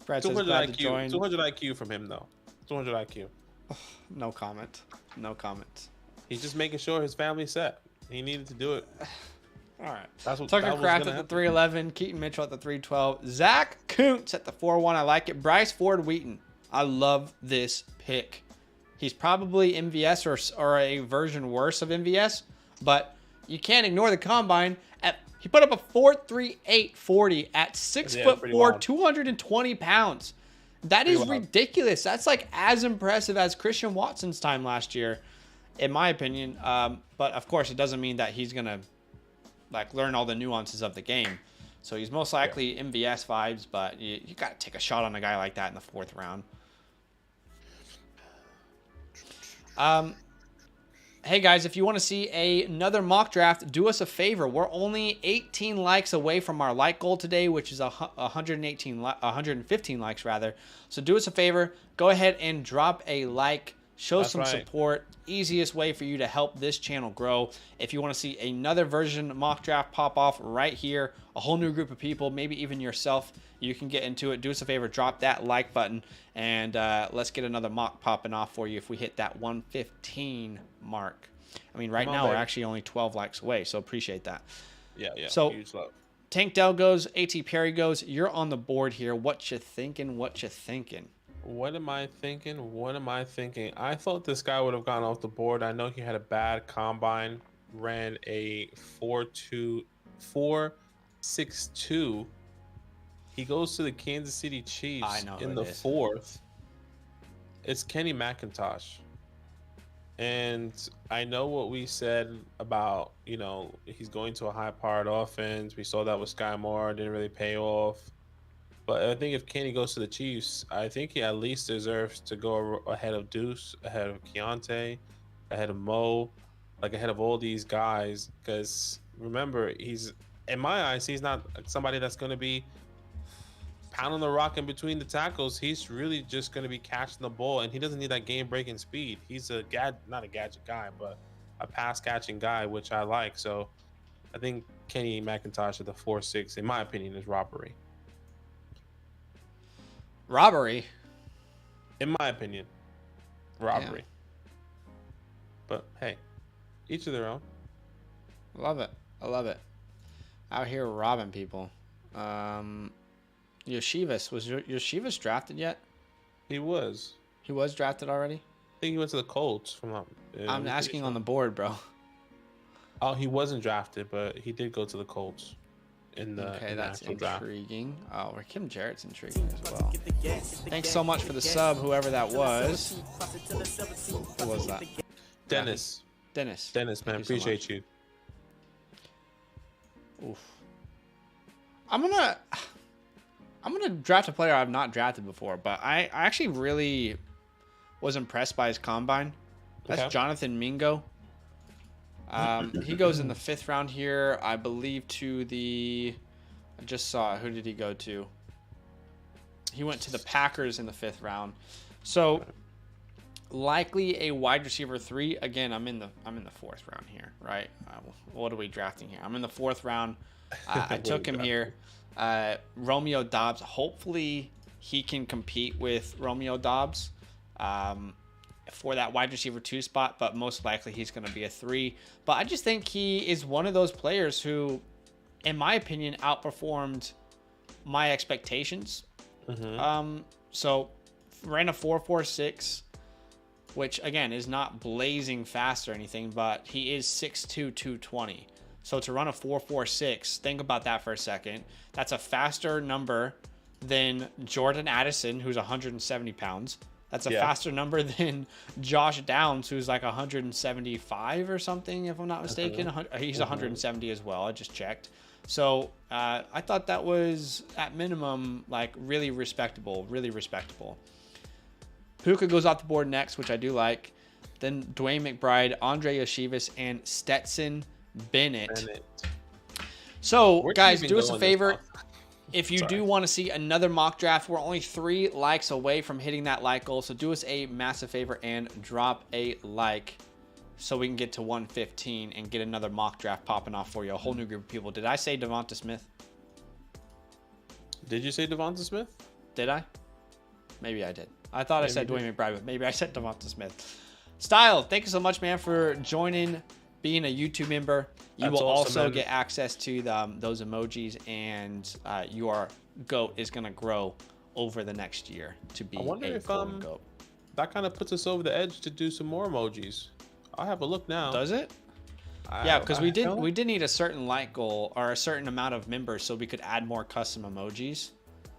S1: Brad says
S2: 200
S1: glad
S2: IQ.
S1: to join.
S2: 200 IQ from him though. 200 IQ.
S1: No comment. No comment.
S2: He's just making sure his family's set. He needed to do it.
S1: All right. That's what Tucker Craft at the 311. Keaton Mitchell at the 312. Zach Kuntz at the 41. I like it. Bryce Ford Wheaton. I love this pick. He's probably MVS or a version worse of MVS, but you can't ignore the combine. He put up a 4.38 40 at 6'4", 220 pounds. That is ridiculous. That's like as impressive as Christian Watson's time last year, in my opinion. But of course, it doesn't mean that he's gonna like learn all the nuances of the game. So he's most likely MVS vibes, but you got to take a shot on a guy like that in the 4th round. Hey guys, if you want to see another mock draft, do us a favor. We're only 18 likes away from our like goal today, which is 115 likes rather. So do us a favor, go ahead and drop a like, show some support. Easiest way for you to help this channel grow. If you want to see another version mock draft pop off right here, a whole new group of people, maybe even yourself, you can get into it. Do us a favor, drop that like button, and let's get another mock popping off for you if we hit that 115 mark. I mean, right now we're actually only 12 likes away, so appreciate that.
S2: Yeah.
S1: So
S2: huge love.
S1: Tank Dell goes, AT Perry goes, you're on the board here. What you thinking? What you thinking?
S2: What am I thinking? I thought this guy would have gone off the board. I know he had a bad combine, ran a 4.62. He goes to the Kansas City Chiefs in the 4th. It's Kenny McIntosh. And I know what we said about, he's going to a high-powered offense. We saw that with Sky Moore. Didn't really pay off. But I think if Kenny goes to the Chiefs, I think he at least deserves to go ahead of Deuce, ahead of Keontae, ahead of Mo, ahead of all these guys. Because remember, in my eyes, he's not somebody that's going to be pounding the rock in between the tackles, he's really just going to be catching the ball, and he doesn't need that game-breaking speed. He's not a gadget guy, but a pass-catching guy, which I like. So I think Kenny McIntosh at the 4.6, in my opinion, is robbery.
S1: Robbery?
S2: In my opinion, robbery. Yeah. But hey, each of their own.
S1: Love it. I love it. Out here robbing people. Yoshivas. Was Yoshivas drafted yet?
S2: He was.
S1: He was drafted already?
S2: I think he went to the Colts.
S1: I'm asking on the board, bro.
S2: Oh, he wasn't drafted, but he did go to the Colts.
S1: Okay, that's intriguing. Oh, Kim Jarrett's intriguing as well. Thanks so much for the sub, whoever that was. Who was that?
S2: Dennis. Dennis, man, appreciate you.
S1: Oof. I'm gonna draft a player I've not drafted before, but I actually really was impressed by his combine. That's Jonathan Mingo. He goes in the 5th round here, I believe, to the... I just saw it. Who did he go to? He went to the Packers in the 5th round. So likely a wide receiver 3. Again, I'm in the 4th round here, right? What are we drafting here? I'm in the 4th round. I took him here. Romeo Doubs. Hopefully he can compete with Romeo Doubs for that wide receiver 2 spot, but most likely he's going to be a 3. But I just think he is one of those players who, in my opinion, outperformed my expectations. So ran a 4.46, which again is not blazing fast or anything, but he is 6'2", 220. So to run a 4.46, think about that for a second. That's a faster number than Jordan Addison, who's 170 pounds. That's a faster number than Josh Downs, who's like 175 or something, if I'm not mistaken. He's 170 as well. I just checked. So I thought that was, at minimum, like really respectable, really respectable. Puka goes off the board next, which I do like. Then Dwayne McBride, Andre Yoshivas, and Stetson Bennett. So, guys, do us a favor. If you do want to see another mock draft, we're only 3 likes away from hitting that like goal. So do us a massive favor and drop a like so we can get to 115 and get another mock draft popping off for you. A whole new group of people. Did I say Devonta Smith?
S2: Did you say Devonta Smith?
S1: Did I? Maybe I did. I thought I said Dwayne McBride, but maybe I said Devonta Smith. Style, thank you so much, man, for joining, being a YouTube member. You will also get access to those emojis, and your GOAT is going to grow over the next year to be a golden GOAT.
S2: That kind of puts us over the edge to do some more emojis. I'll have a look now.
S1: Does it? Yeah, because we did need a certain like goal or a certain amount of members so we could add more custom emojis.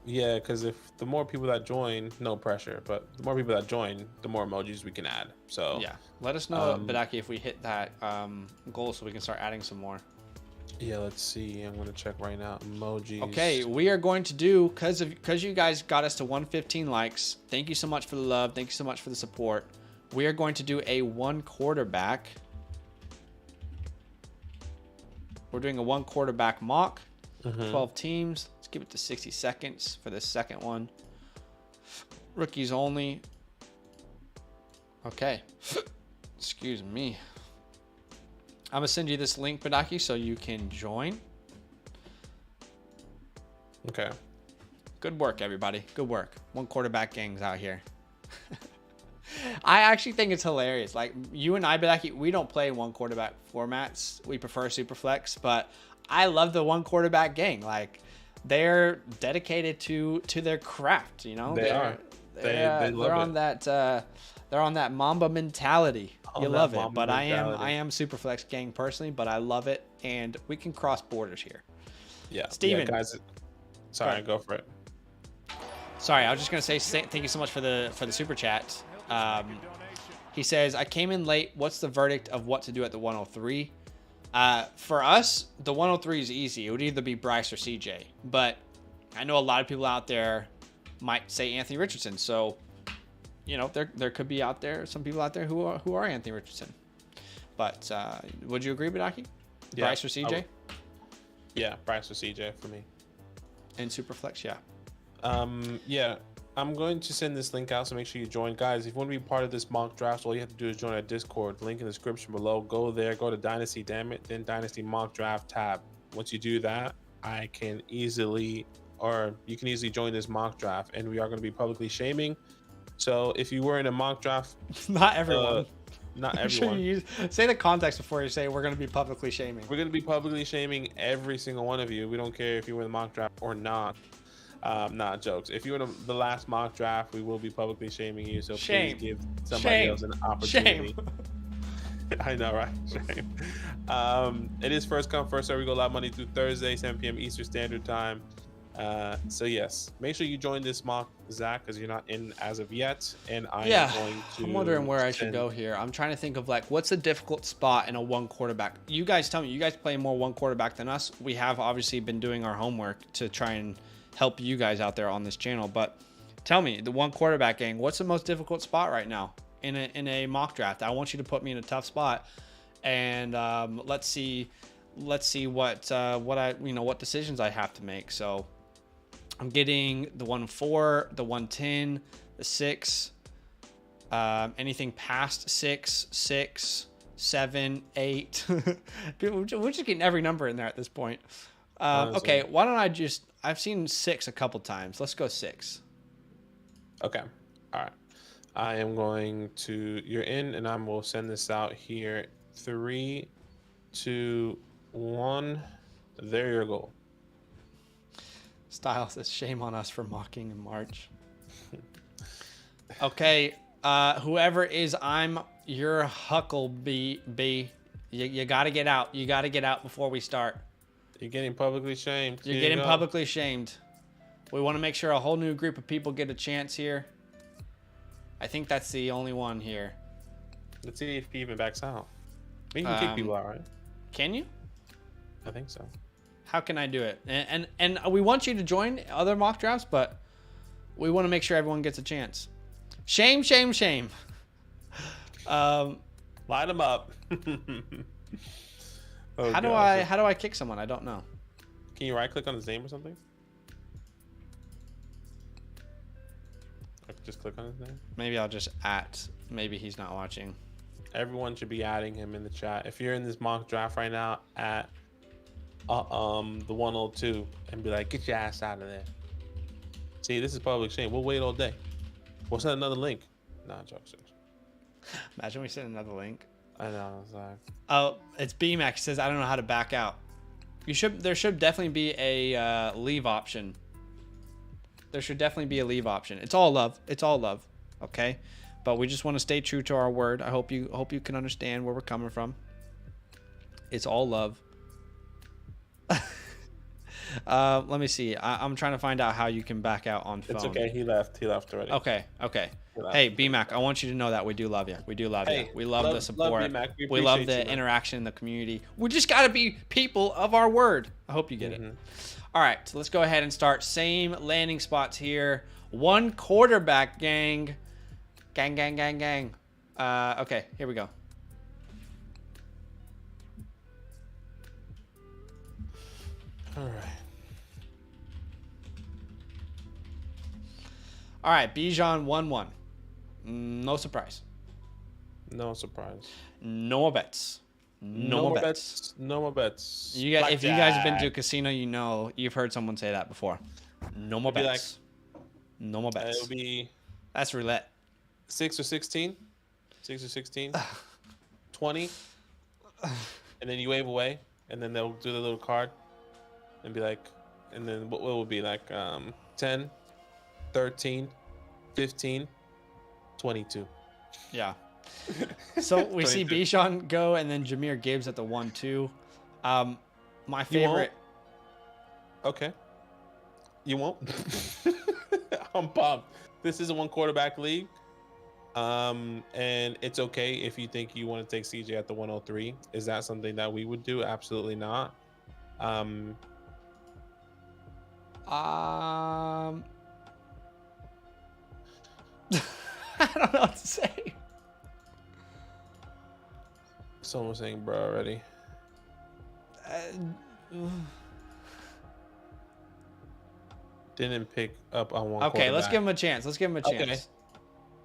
S2: Yeah, because if the more people that join, no pressure, but the more people that join, the more emojis we can add. So
S1: yeah, let us know, Badake, if we hit that goal so we can start adding some more.
S2: Yeah, let's see. I'm gonna check right now. Emojis.
S1: Okay, we are going to do, because you guys got us to 115 likes. Thank you so much for the love. Thank you so much for the support. We are going to do a 1 quarterback. We're doing a 1 quarterback mock. 12 teams. Let's give it to 60 seconds for this second one. Rookies only. Okay. Excuse me. I'm going to send you this link, Badake, so you can join.
S2: Okay.
S1: Good work, everybody. Good work. 1 quarterback gangs out here. I actually think it's hilarious. Like, you and I, Badake, we don't play 1 quarterback formats. We prefer Superflex, but I love the 1 quarterback gang. Like, they're dedicated to their craft, you know? They're on that they're on that Mamba mentality. You love it. But I am Superflex gang personally, but I love it, and we can cross borders here.
S2: Yeah.
S1: Steven.
S2: Yeah, guys. Sorry, go for it.
S1: Sorry, I was just gonna say thank you so much for the super chat. He says, I came in late. What's the verdict of what to do at the 103? For us, the 103 is easy. It would either be Bryce or CJ. But I know a lot of people out there might say Anthony Richardson. So, you know, there could be some people out there who are Anthony Richardson. But would you agree, Badake?
S2: Yeah,
S1: Bryce or CJ?
S2: Yeah, Bryce or CJ for me.
S1: And Superflex, yeah.
S2: Yeah, I'm going to send this link out, so make sure you join. Guys, if you want to be part of this mock draft, all you have to do is join our Discord. Link in the description below. Go there, go to Dynasty, damn it, then Dynasty Mock Draft tab. Once you do that, you can easily join this mock draft, and we are going to be publicly shaming. So if you were in a mock draft,
S1: Not everyone.
S2: Not
S1: Make sure
S2: everyone.
S1: you say the context before you say we're going to be publicly shaming.
S2: We're going to be publicly shaming every single one of you. We don't care if you were in the mock draft or not. Not jokes. If you're in the last mock draft, we will be publicly shaming you. So
S1: Shame.
S2: please give somebody else an opportunity.
S1: Shame.
S2: I know, right? Shame. It is first come, first serve. We go live Monday through Thursday, 7 p.m. Eastern Standard Time. So yes, make sure you join this mock, Zach, because you're not in as of yet. And I'm going to.
S1: I'm wondering where I should go here. I'm trying to think of like what's a difficult spot in a one quarterback. You guys tell me. You guys play more one quarterback than us. We have obviously been doing our homework to try and help you guys out there on this channel. But tell me, the one quarterback gang, what's the most difficult spot right now in a mock draft? I want you to put me in a tough spot, and let's see what decisions I have to make. So I'm getting the 1-4, the 1-10, the 6, anything past 6, 6, 7, 8. We're just getting every number in there at this point. Okay, why don't I've seen 6 a couple times. Let's go 6.
S2: Okay. All right. I am going to, you're in, and I will send this out here. 3, 2, 1. There you go.
S1: Style says shame on us for mocking in March. Okay, whoever is, I'm your Hucklebee. You got to get out. You got to get out before we start.
S2: You're getting publicly shamed.
S1: You're getting publicly shamed. We want to make sure a whole new group of people get a chance here. I think that's the only one here.
S2: Let's see if he even backs out. We can kick people out, right?
S1: Can you?
S2: I think so.
S1: How can I do it? And we want you to join other mock drafts, but we want to make sure everyone gets a chance. Shame, shame, shame.
S2: Line them up.
S1: Oh, how do I kick someone? I don't know.
S2: Can you right click on his name or something? Just click on his name.
S1: Maybe I'll just maybe he's not watching.
S2: Everyone should be adding him in the chat. If you're in this mock draft right now, at the 102 and be like, get your ass out of there. See, this is public shame. We'll wait all day. We'll send another link. Nah, jokes.
S1: Imagine we send another link.
S2: I know. It's like...
S1: Oh, it's BMAC. He says, I don't know how to back out. There should definitely be a leave option. There should definitely be a leave option. It's all love. It's all love. Okay? But we just want to stay true to our word. I hope you can understand where we're coming from. It's all love. Let me see. I'm trying to find out how you can back out on phone.
S2: It's okay. He left already.
S1: Okay. Hey, BMAC, I want you to know that we do love you. We do love you. We love the support. We love the interaction in the community. We just got to be people of our word. I hope you get it. All right, so let's go ahead and start. Same landing spots here. One quarterback, gang. Gang. Okay, here we go. All right, Bijan 1-1. No surprise.
S2: No surprise.
S1: No more bets. No more bets.
S2: No more bets.
S1: If you guys have been to a casino, you've heard someone say that before. No more bets. No more bets.
S2: It'll be.
S1: That's roulette.
S2: 6 or 16. 6 or 16. 20. And then you wave away, and then they'll do the little card, and be like, and then what will be like 10, 13, 15, 22.
S1: Yeah. So we see Bijan go, and then Jahmyr Gibbs at the 1-2. My favorite.
S2: Okay. You won't? I'm pumped. This is a one quarterback league. And it's okay if you think you want to take CJ at the 103. Is that something that we would do? Absolutely not.
S1: I don't know what to say.
S2: Someone's saying bro already. didn't pick up on one.
S1: Okay, let's give him a chance. Let's give him a chance.
S2: Okay.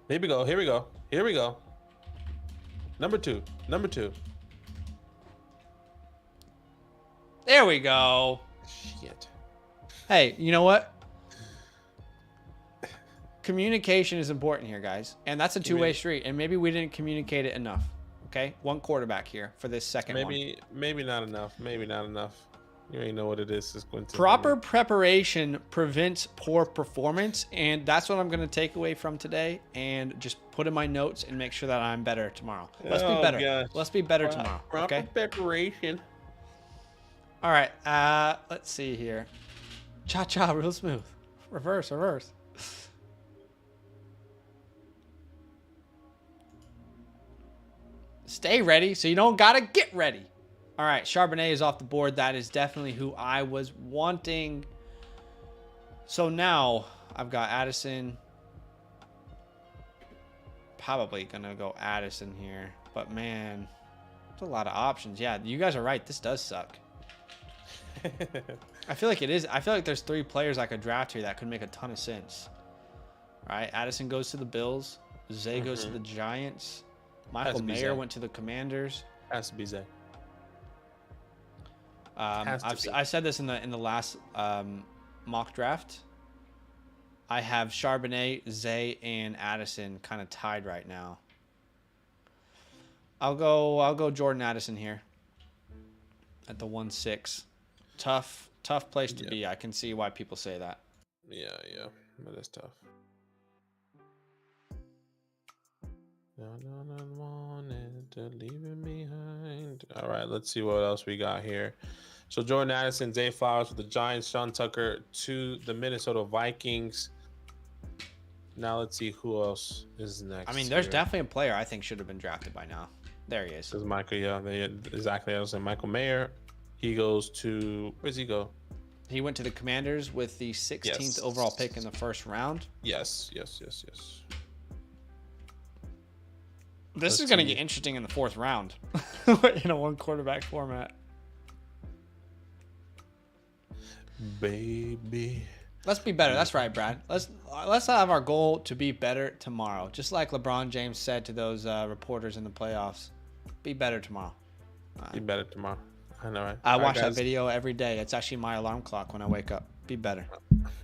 S2: Here we go. Here we go. Here we go. Number two. Number two.
S1: There we go.
S2: Shit.
S1: Hey, you know what? Communication is important here, guys. And that's a two-way street. And maybe we didn't communicate it enough. Okay? One quarterback here for this second one.
S2: Maybe not enough. Maybe not enough. You already know what it is.
S1: Proper preparation prevents poor performance. And that's what I'm going to take away from today. And just put in my notes and make sure that I'm better tomorrow. Let's be better. Gosh. Let's be better tomorrow.
S2: Proper preparation.
S1: All right. Let's see here. Cha-cha, real smooth. Reverse, reverse. Stay ready so you don't gotta get ready. All right, Charbonnet is off the board. That is definitely who I was wanting. So now I've got Addison. Probably gonna go Addison here, but man, there's a lot of options. Yeah, you guys are right. This does suck. I feel like it is. I feel like there's 3 players I could draft here that could make a ton of sense. All right, Addison goes to the Bills. Zay goes to the Giants. Michael Mayer went to the Commanders.
S2: Has to be Zay.
S1: I said this in the last mock draft. I have Charbonnet, Zay, and Addison kind of tied right now. I'll go Jordan Addison here at the 1-6. Tough place to be. I can see why people say that.
S2: Yeah, that is tough. Leaving behind. All right, let's see what else we got here. So Jordan Addison, Zay Flowers with the Giants, Sean Tucker to the Minnesota Vikings. Now let's see who else is next.
S1: I mean, there's definitely a player I think should have been drafted by now. There he is.
S2: This is Michael. Yeah, exactly. I was saying Michael Mayer. He goes to, where's he go?
S1: He went to the Commanders with the 16th overall pick in the first round.
S2: Yes.
S1: This is going to get interesting in the 4th round in a 1 quarterback format.
S2: Baby.
S1: Let's be better. That's right, Brad. Let's have our goal to be better tomorrow. Just like LeBron James said to those reporters in the playoffs. Be better tomorrow.
S2: Be better tomorrow. I know, right?
S1: I watch that video every day. It's actually my alarm clock when I wake up. Be better.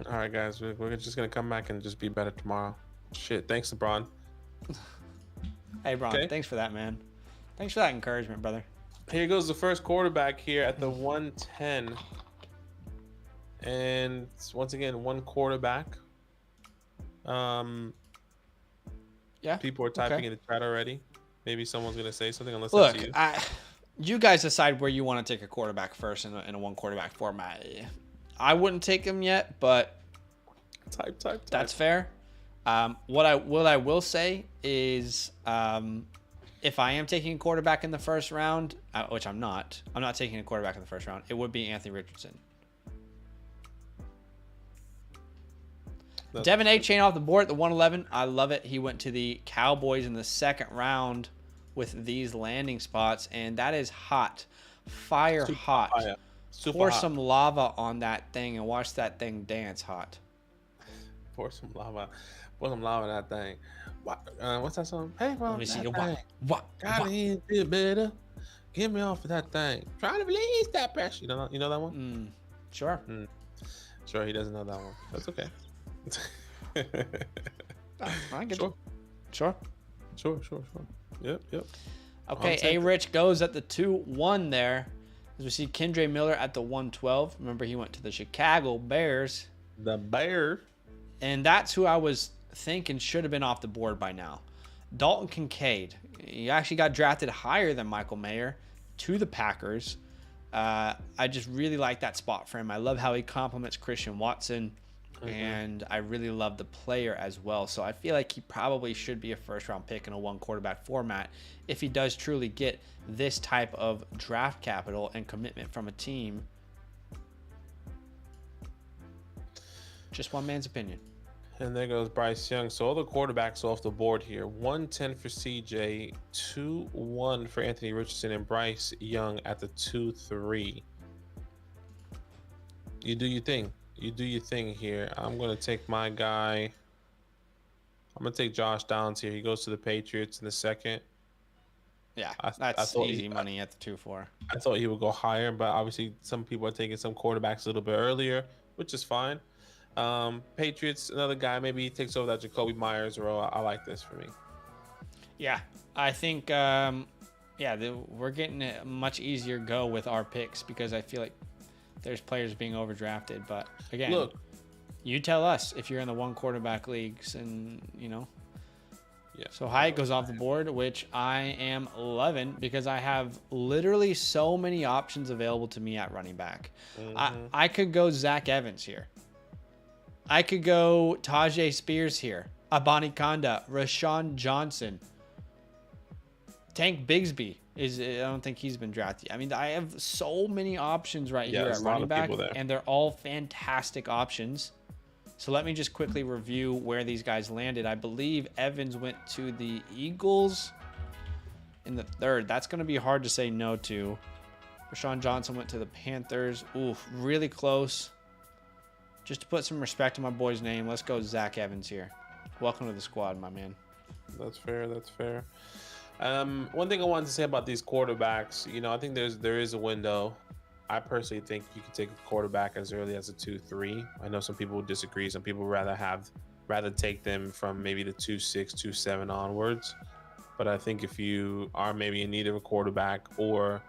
S2: All right, guys. We're just going to come back and just be better tomorrow. Shit. Thanks, LeBron.
S1: Hey, Bron, thanks for that, man. Thanks for that encouragement, brother.
S2: Here goes the first quarterback here at the 110. And once again, 1 quarterback.
S1: Yeah.
S2: People are typing in the chat already. Maybe someone's going to say something unless
S1: Look,
S2: that's you.
S1: You guys decide where you want to take a quarterback first in a 1 quarterback format. I wouldn't take him yet, but
S2: type.
S1: That's fair. What I will say is, if I am taking a quarterback in the first round, which I'm not taking a quarterback in the first round. It would be Anthony Richardson. Devin A. Chain off the board at the 111. I love it. He went to the Cowboys in the 2nd round with these landing spots, and that is hot, fire hot. Pour some lava on that thing and watch that thing dance hot.
S2: Pour some lava in that thing. What's that song? Hey,
S1: let me see.
S2: Gotta feel better. Get me off of that thing. Trying to release that pressure. You know that one?
S1: Sure.
S2: Sure, he doesn't know that one. That's okay.
S1: I get you. Sure. Yep. Okay, A-Rich goes at the 2-1 there. As we see Kendre Miller at the 112. Remember, he went to the Chicago Bears.
S2: The Bear.
S1: And that's who I was thinking should have been off the board by now. Dalton Kincaid. He actually got drafted higher than Michael Mayer to the Packers. I just really like that spot for him. I love how he complements Christian Watson. And I really love the player as well. So I feel like he probably should be a first-round pick in a 1 quarterback format if he does truly get this type of draft capital and commitment from a team. Just one man's opinion.
S2: And there goes Bryce Young. So all the quarterbacks off the board here. 110 for CJ, 2-1 for Anthony Richardson, and Bryce Young at the 2-3. You do your thing. You do your thing here. I'm gonna take my guy. I'm gonna take Josh Downs here. He goes to the Patriots in the second.
S1: Yeah,
S2: I
S1: that's
S2: thought
S1: easy money at the 2-4.
S2: I thought he would go higher, but obviously some people are taking some quarterbacks a little bit earlier, which is fine. Patriots, another guy, maybe he takes over that Jacoby Myers role. I like this for me.
S1: Yeah, I think we're getting a much easier go with our picks because I feel like there's players being overdrafted. But again,
S2: Look,
S1: you tell us if you're in the one quarterback leagues and
S2: yeah.
S1: So Hyatt goes off the board, which I am loving because I have literally so many options available to me at running back. I could go Zach Evans here. I could go Tajay Spears here. Abani Kanda, Rashawn Johnson. Tank Bigsby I don't think he's been drafted. I mean, I have so many options here at running back, and they're all fantastic options. So let me just quickly review where these guys landed. I believe Evans went to the Eagles in the 3rd. That's going to be hard to say no to. Rashawn Johnson went to the Panthers. Oof, really close. Just to put some respect to my boy's name, let's go Zach Evans here. Welcome to the squad, my man.
S2: That's fair. One thing I wanted to say about these quarterbacks, I think there is a window. I personally think you can take a quarterback as early as a 2-3. I know some people disagree. Some people rather take them from maybe the 2-6, 2-7 onwards. But I think if you are maybe in need of a quarterback, or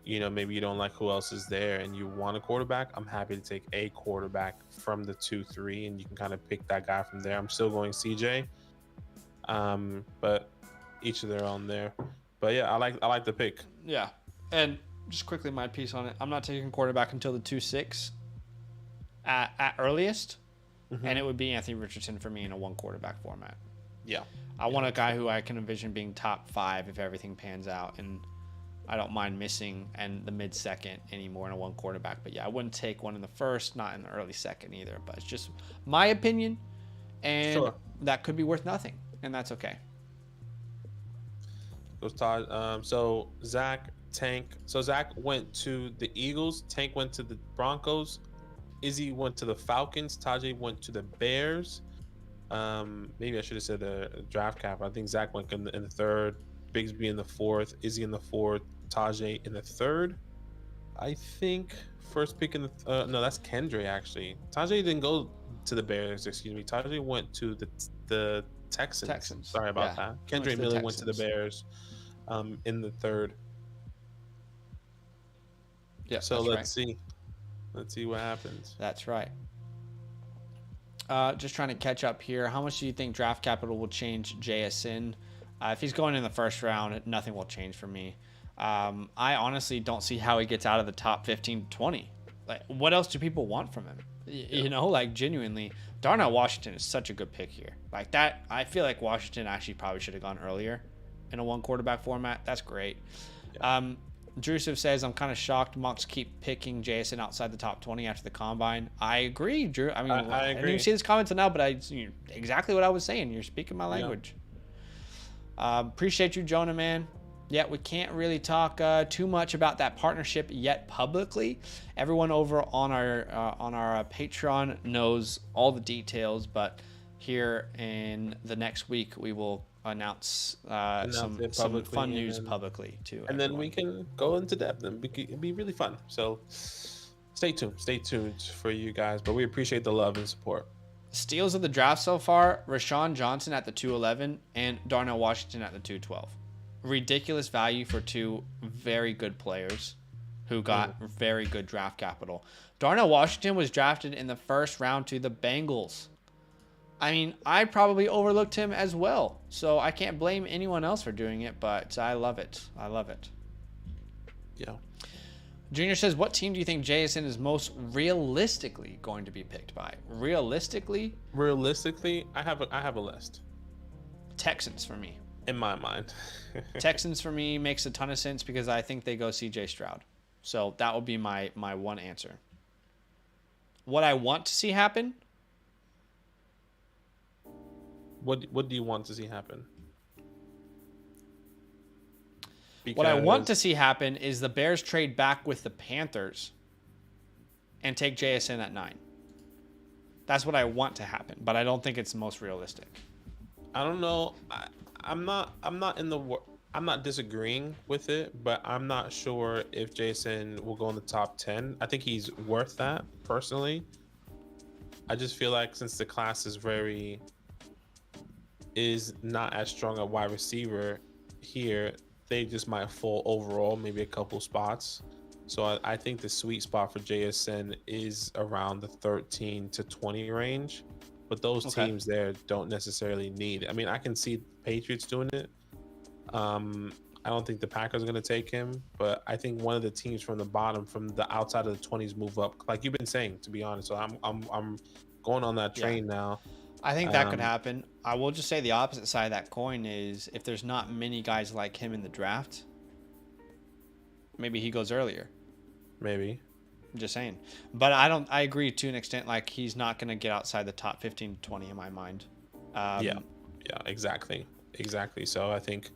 S2: maybe you don't like who else is there and you want a quarterback, I'm happy to take a quarterback from the 2-3, and you can kind of pick that guy from there. I'm still going CJ, but each of their own there. But yeah, I like the pick.
S1: Yeah, and just quickly my piece on it. I'm not taking quarterback until the 2-6 at earliest, and it would be Anthony Richardson for me in a one quarterback format.
S2: Yeah,
S1: I want a guy who I can envision being top 5 if everything pans out, and I don't mind missing and the mid-second anymore in a one quarterback. But yeah, I wouldn't take one in the 1st, not in the early 2nd either. But it's just my opinion, and that could be worth nothing, and that's okay.
S2: Goes Todd. So Zach, Tank. So Zach went to the Eagles. Tank went to the Broncos. Izzy went to the Falcons. Tajay went to the Bears. Maybe I should have said the draft cap. I think Zach went in the 3rd. Bigsby in the 4th. Izzy in the 4th. Tajay in the 3rd. I think first pick in the no, that's Kendra actually. Tajay didn't go to the Bears. Excuse me. Tajay went to the Texans. Sorry about that. Kendra Miller went to the Bears. In the 3rd.
S1: Yeah.
S2: So let's see. Let's see what happens.
S1: That's right. Just trying to catch up here. How much do you think draft capital will change JSN? If he's going in the 1st round, nothing will change for me. I honestly don't see how he gets out of the top 15 to 20. Like, what else do people want from him? Genuinely, Darnell Washington is such a good pick here. Like that, I feel like Washington actually probably should have gone earlier in a one quarterback format. That's great. Yeah. Drusiv says, I'm kind of shocked mocks keep picking JSN outside the top 20 after the combine. I agree, Drew. I mean, I didn't even see this comment until now, but exactly what I was saying. You're speaking my language. Yeah. Appreciate you, Jonah, man. Yeah, we can't really talk too much about that partnership yet publicly. Everyone over on our Patreon knows all the details, but here in the next week we will announce some fun news publicly too.
S2: And then we can go into depth, and it'll be really fun. So stay tuned for you guys. But we appreciate the love and support.
S1: Steals of the draft so far: Rashawn Johnson at the 211 and Darnell Washington at the 212. Ridiculous value for 2 very good players who got very good draft capital. Darnell Washington was drafted in the 1st round to the Bengals. I mean, I probably overlooked him as well, so I can't blame anyone else for doing it, but I love it.
S2: Yeah.
S1: Junior says, what team do you think JSN is most realistically going to be picked by? Realistically,
S2: I have a list.
S1: Texans for me.
S2: In my mind.
S1: Texans for me makes a ton of sense because I think they go CJ Stroud. So that would be my one answer. What I want to see happen?
S2: What do you want to see happen?
S1: What I want to see happen is the Bears trade back with the Panthers and take JSN at 9. That's what I want to happen, but I don't think it's the most realistic.
S2: I don't know. I'm not disagreeing with it, but I'm not sure if Jason will go in the top 10. I think he's worth that personally. I just feel like since the class is not as strong a wide receiver here, they just might fall overall, maybe a couple spots. So I think the sweet spot for JSN is around the 13 to 20 range. But those teams there don't necessarily need it. I mean, I can see Patriots doing it. I don't think the Packers are going to take him, but I think one of the teams from the bottom, from the outside of the 20s, move up, like you've been saying, to be honest. So I'm going on that train now.
S1: I think that could happen. I will just say the opposite side of that coin is if there's not many guys like him in the draft, maybe he goes earlier.
S2: Maybe.
S1: I'm just saying. But I agree to an extent, like he's not going to get outside the top 15 to 20 in my mind.
S2: Yeah, exactly. So I think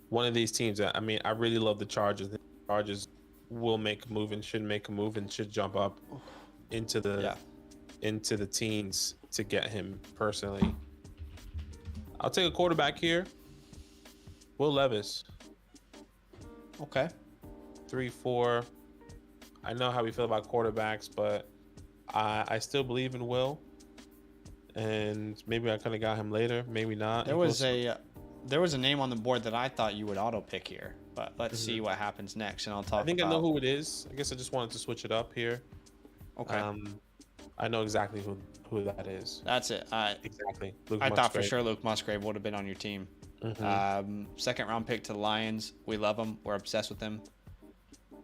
S2: one of these teams, I mean, I really love the Chargers. The Chargers will make a move and should make a move and should jump up into the teens to get him personally. I'll take a quarterback here. Will Levis.
S1: Okay.
S2: 3-4. I know how we feel about quarterbacks, but I still believe in Will. And maybe I could have got him later. Maybe not.
S1: There was a name on the board that I thought you would auto pick here, but let's see what happens next, and I'll talk.
S2: I think I know who it is. I guess I just wanted to switch it up here.
S1: Okay.
S2: I know exactly who that is.
S1: That's it.
S2: Exactly.
S1: I thought for sure Luke Musgrave would have been on your team. Second round pick to the Lions. We love him. We're obsessed with him.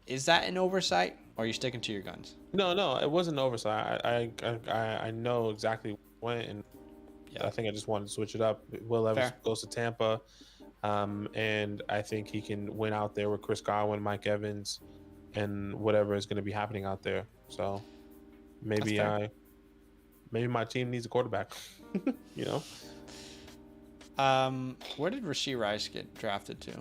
S1: Is that an oversight, or are you sticking to your guns?
S2: No, it wasn't an oversight. I know exactly when, and I think I just wanted to switch it up. Will Levis goes to Tampa, and I think he can win out there with Chris Godwin, Mike Evans, and whatever is going to be happening out there. So maybe my team needs a quarterback. You know.
S1: Where did Rashee Rice get drafted to?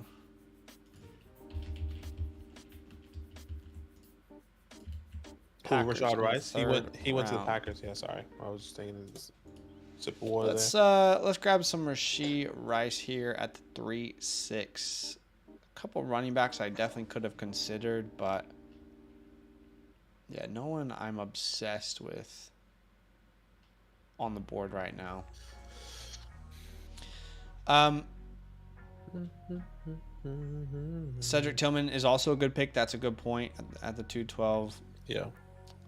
S2: Rashad Rice. He went to the Packers. Yeah, sorry. I was just thinking sip of water
S1: let's grab some Rashee Rice here at the 3-6. A couple running backs I definitely could have considered, but yeah, no one I'm obsessed with on the board right now. Cedric Tillman is also a good pick. That's a good point at the 212.
S2: Yeah.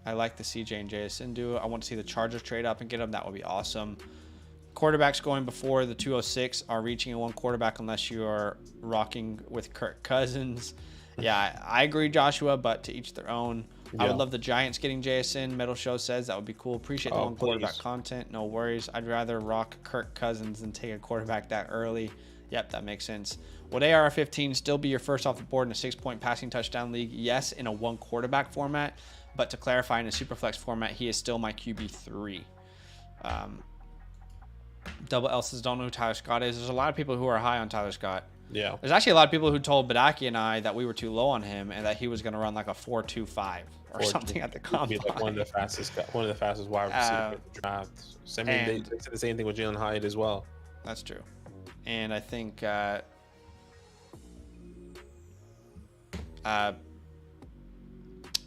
S1: I like the CJ and JSN duo. I want to see the Chargers trade up and get them. That would be awesome. Quarterbacks going before the 206 are reaching in one quarterback unless you are rocking with Kirk Cousins. Yeah, I agree, Joshua, but to each their own. Yeah. I would love the Giants getting JSN. Metal Show says that would be cool. Appreciate the one quarterback content. No worries. I'd rather rock Kirk Cousins than take a quarterback that early. Yep, that makes sense. Would AR-15 still be your first off the board in a 6-point passing touchdown league? Yes, in a one quarterback format. But to clarify, in a Superflex format, he is still my QB3. Double L says, don't know who Tyler Scott is. There's a lot of people who are high on Tyler Scott.
S2: Yeah.
S1: There's actually a lot of people who told Badake and I that we were too low on him and that he was going to run like a 4.25 or something at the combine.
S2: Like one of the fastest wide receivers in the draft. I mean, they said the same thing with Jalen Hyatt as well.
S1: That's true. And I think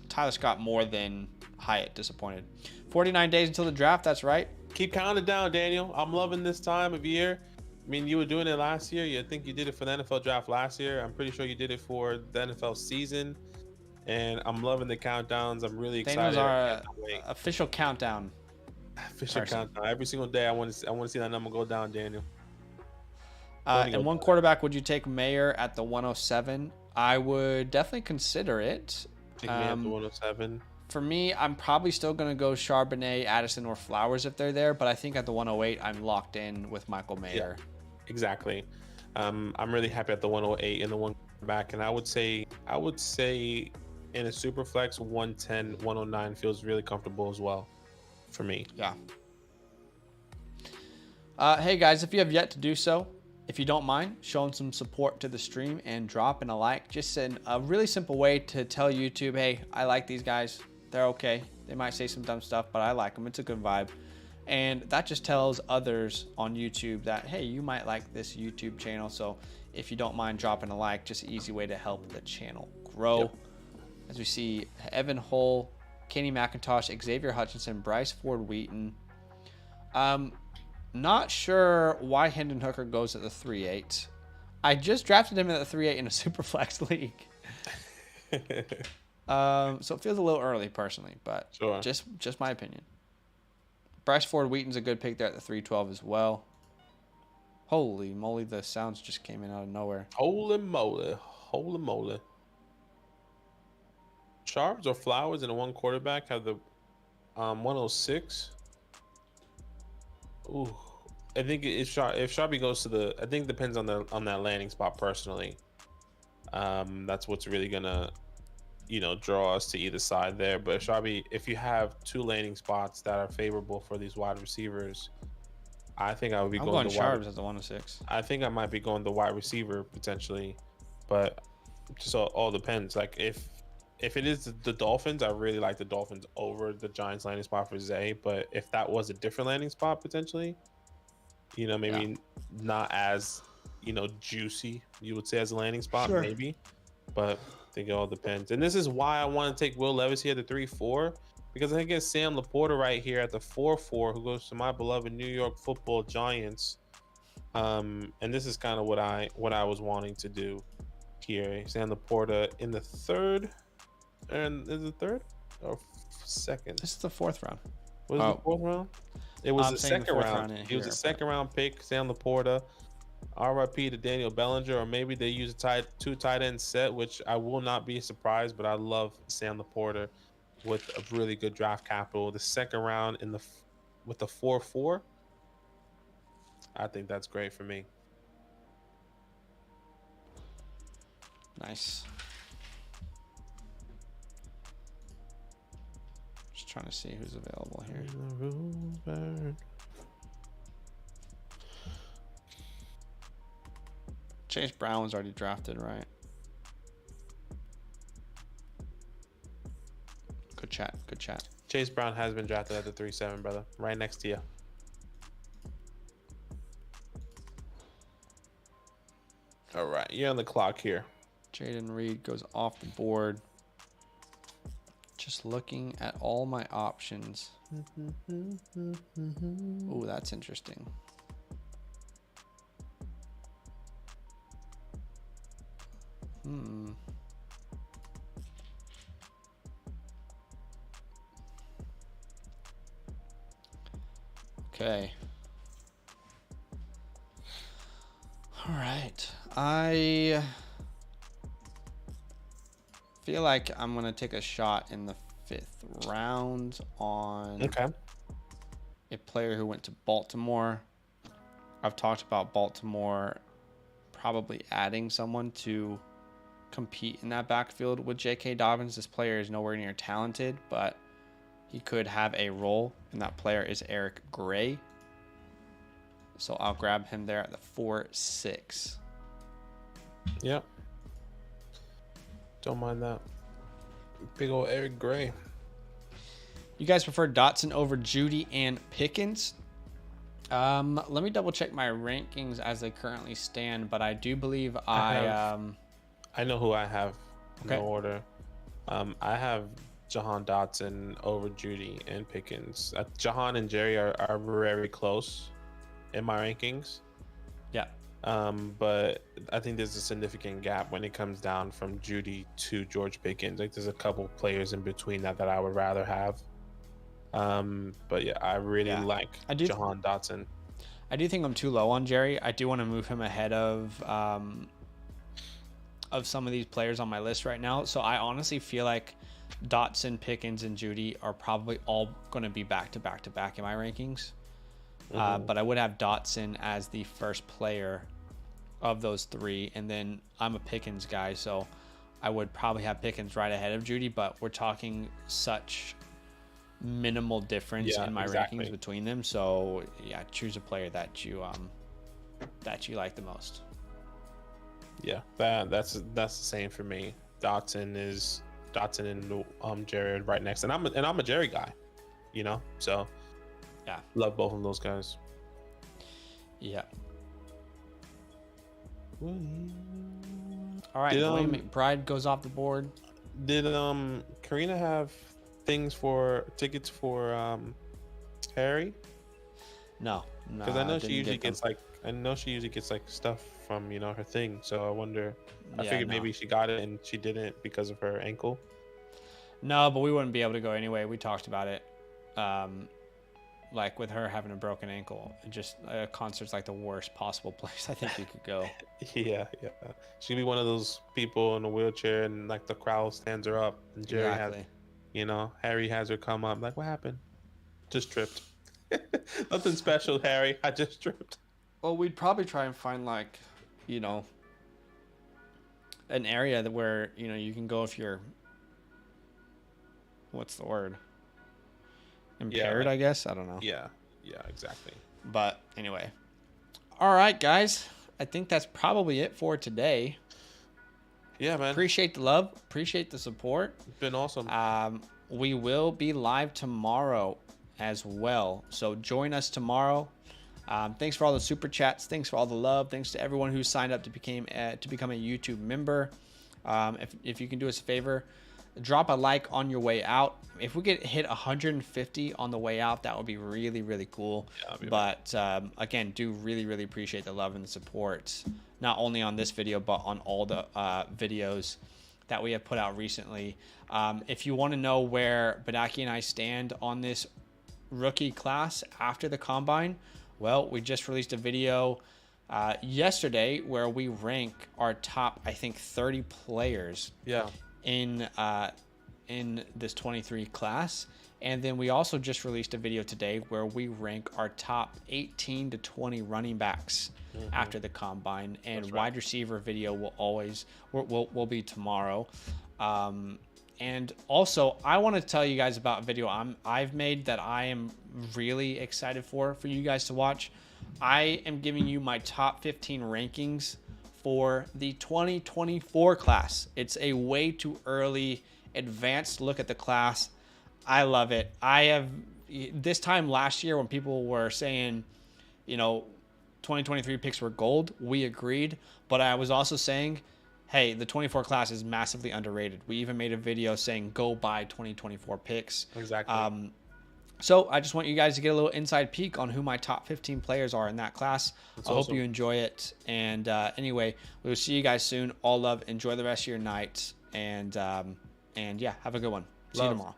S1: Tyler Scott more than Hyatt disappointed. 49 days until the draft. That's right.
S2: Keep counting down, Daniel. I'm loving this time of year. I mean, you were doing it last year. I think you did it for the NFL draft last year. I'm pretty sure you did it for the NFL season. And I'm loving the countdowns. I'm really excited.
S1: Daniel's our official countdown.
S2: Countdown. Every single day, I want to see that number go down, Daniel.
S1: And one quarterback, would you take Mayer at the 107? I would definitely consider it.
S2: Take me at the 107.
S1: For me, I'm probably still going to go Charbonnet, Addison, or Flowers if they're there. But I think at the 108, I'm locked in with Michael Mayer.
S2: Yeah, exactly. I'm really happy at the 108 and the one back. And I would say in a super flex, 110, 109 feels really comfortable as well for me.
S1: Yeah. Hey, guys, if you have yet to do so, if you don't mind showing some support to the stream and dropping a like, just a really simple way to tell YouTube, hey, I like these guys. They're okay. They might say some dumb stuff, but I like them. It's a good vibe. And that just tells others on YouTube that, hey, you might like this YouTube channel. So if you don't mind dropping a like, just an easy way to help the channel grow.
S2: Yep.
S1: As we see Evan Hull, Kenny McIntosh, Xavier Hutchinson, Bryce Ford Wheaton. Not sure why Hendon Hooker goes at the 3.8. I just drafted him at the 3.8 in a super flex league. So it feels a little early personally, but
S2: Sure.
S1: just my opinion. Bryce Ford Wheaton's a good pick there at the 3.12 as well. Holy moly, the sounds just came in out of nowhere.
S2: Holy moly. Holy moly. Sharps or Flowers and a one quarterback have the 106. Ooh. I think if Sharpie goes to the, I think it depends on that landing spot personally. That's what's really gonna, draw us to either side there. But Sharpie, if you have two landing spots that are favorable for these wide receivers, I think I would be going to
S1: Sharps at the 106.
S2: I think I might be going the wide receiver potentially, but just all depends. Like if it is the Dolphins, I really like the Dolphins over the Giants landing spot for Zay. But if that was a different landing spot potentially, maybe not as juicy, you would say, as a landing spot,
S1: Sure.
S2: maybe. But I think it all depends. And this is why I want to take Will Levis here at the 3-4, because I think it's Sam Laporta right here at the 4-4, who goes to my beloved New York Football Giants. And this is kind of what I was wanting to do here. Sam Laporta in the third, and is it third or second?
S1: This is the 4th round.
S2: Was it the 4th round? It was the second round. It was a second round pick, Sam Laporta. RIP to Daniel Bellinger, or maybe they use a two tight end set, which I will not be surprised. But I love Sam Laporta with a really good draft capital. The second round with the 4-4, I think that's great for me.
S1: Nice. Just trying to see who's available here. Chase Brown was already drafted, right? Good chat. Good chat.
S2: Chase Brown has been drafted at the 3-7, brother. Right next to you. All right. You're on the clock here.
S1: Jaden Reed goes off the board. Just looking at all my options. Ooh, that's interesting. Okay. All right. I feel like I'm going to take a shot in the 5th round on a player who went to Baltimore. I've talked about Baltimore probably adding someone to compete in that backfield with J.K. Dobbins. This player is nowhere near talented, but he could have a role, and that player is Eric Gray. So I'll grab him there at the 4-6.
S2: Yep. Don't mind that. Big old Eric Gray.
S1: You guys prefer Dotson over Judy and Pickens? Let me double check my rankings as they currently stand, but I do believe I
S2: know who I have in the order. I have Jahan Dotson over Judy and Pickens. Jahan and Jerry are very close in my rankings.
S1: Yeah.
S2: But I think there's a significant gap when it comes down from Judy to George Pickens. Like there's a couple players in between that I would rather have. But yeah, I really like Jahan Dotson.
S1: I do think I'm too low on Jerry. I do want to move him ahead of some of these players on my list right now. So I honestly feel like Dotson, Pickens, and Judy are probably all going to be back to back to back in my rankings. But I would have Dotson as the first player of those three, and then I'm a Pickens guy, so I would probably have Pickens right ahead of Judy. But we're talking such minimal difference in my rankings between them. So yeah, choose a player that you like the most.
S2: Yeah, that's the same for me. Dotson and Jared right next, and I'm a Jerry guy, so
S1: Yeah.
S2: Love both of those guys.
S1: Yeah. All right, Dwayne McBride goes off the board.
S2: Did Karina have things for tickets for Harry?
S1: No,
S2: because I know she usually gets like stuff from her thing. So I wonder. I figured maybe she got it and she didn't because of her ankle.
S1: No, but we wouldn't be able to go anyway. We talked about it. Like with her having a broken ankle, just a concert's like the worst possible place I think you could go.
S2: Yeah. She'd be one of those people in a wheelchair and like the crowd stands her up and Jerry has, Harry has her come up like, what happened? Just tripped. Nothing special, Harry. I just tripped.
S1: Well, we'd probably try and find like, an area that where, you can go if you're, what's the word? Impaired, I guess. I don't know.
S2: Yeah, exactly.
S1: But anyway. All right, guys. I think that's probably it for today.
S2: Yeah, man.
S1: Appreciate the love. Appreciate the support.
S2: It's been awesome.
S1: We will be live tomorrow as well. So join us tomorrow. Thanks for all the super chats. Thanks for all the love. Thanks to everyone who signed up to become a YouTube member. If you can do us a favor, drop a like on your way out. If we get hit 150 on the way out, that would be really, really cool. Yeah, but again, do really, really appreciate the love and the support, not only on this video, but on all the videos that we have put out recently. If you want to know where Badake and I stand on this rookie class after the combine, well, we just released a video yesterday where we rank our top, I think, 30 players.
S2: Yeah.
S1: In this 23 class, and then we also just released a video today where we rank our top 18 to 20 running backs after the combine, and wide receiver video will be tomorrow. And also I want to tell you guys about a video I've made that I am really excited for you guys to watch. I am giving you my top 15 rankings for the 2024 class. It's a way too early advanced look at the class. I love it. I have this time last year when people were saying, 2023 picks were gold, we agreed, but I was also saying, hey, the 24 class is massively underrated. We even made a video saying go buy 2024 picks.
S2: Exactly.
S1: So I just want you guys to get a little inside peek on who my top 15 players are in that class.
S2: That's
S1: I
S2: awesome.
S1: hope you enjoy it. And anyway, we will see you guys soon. All love. Enjoy the rest of your night. And yeah, have a good one. See you tomorrow.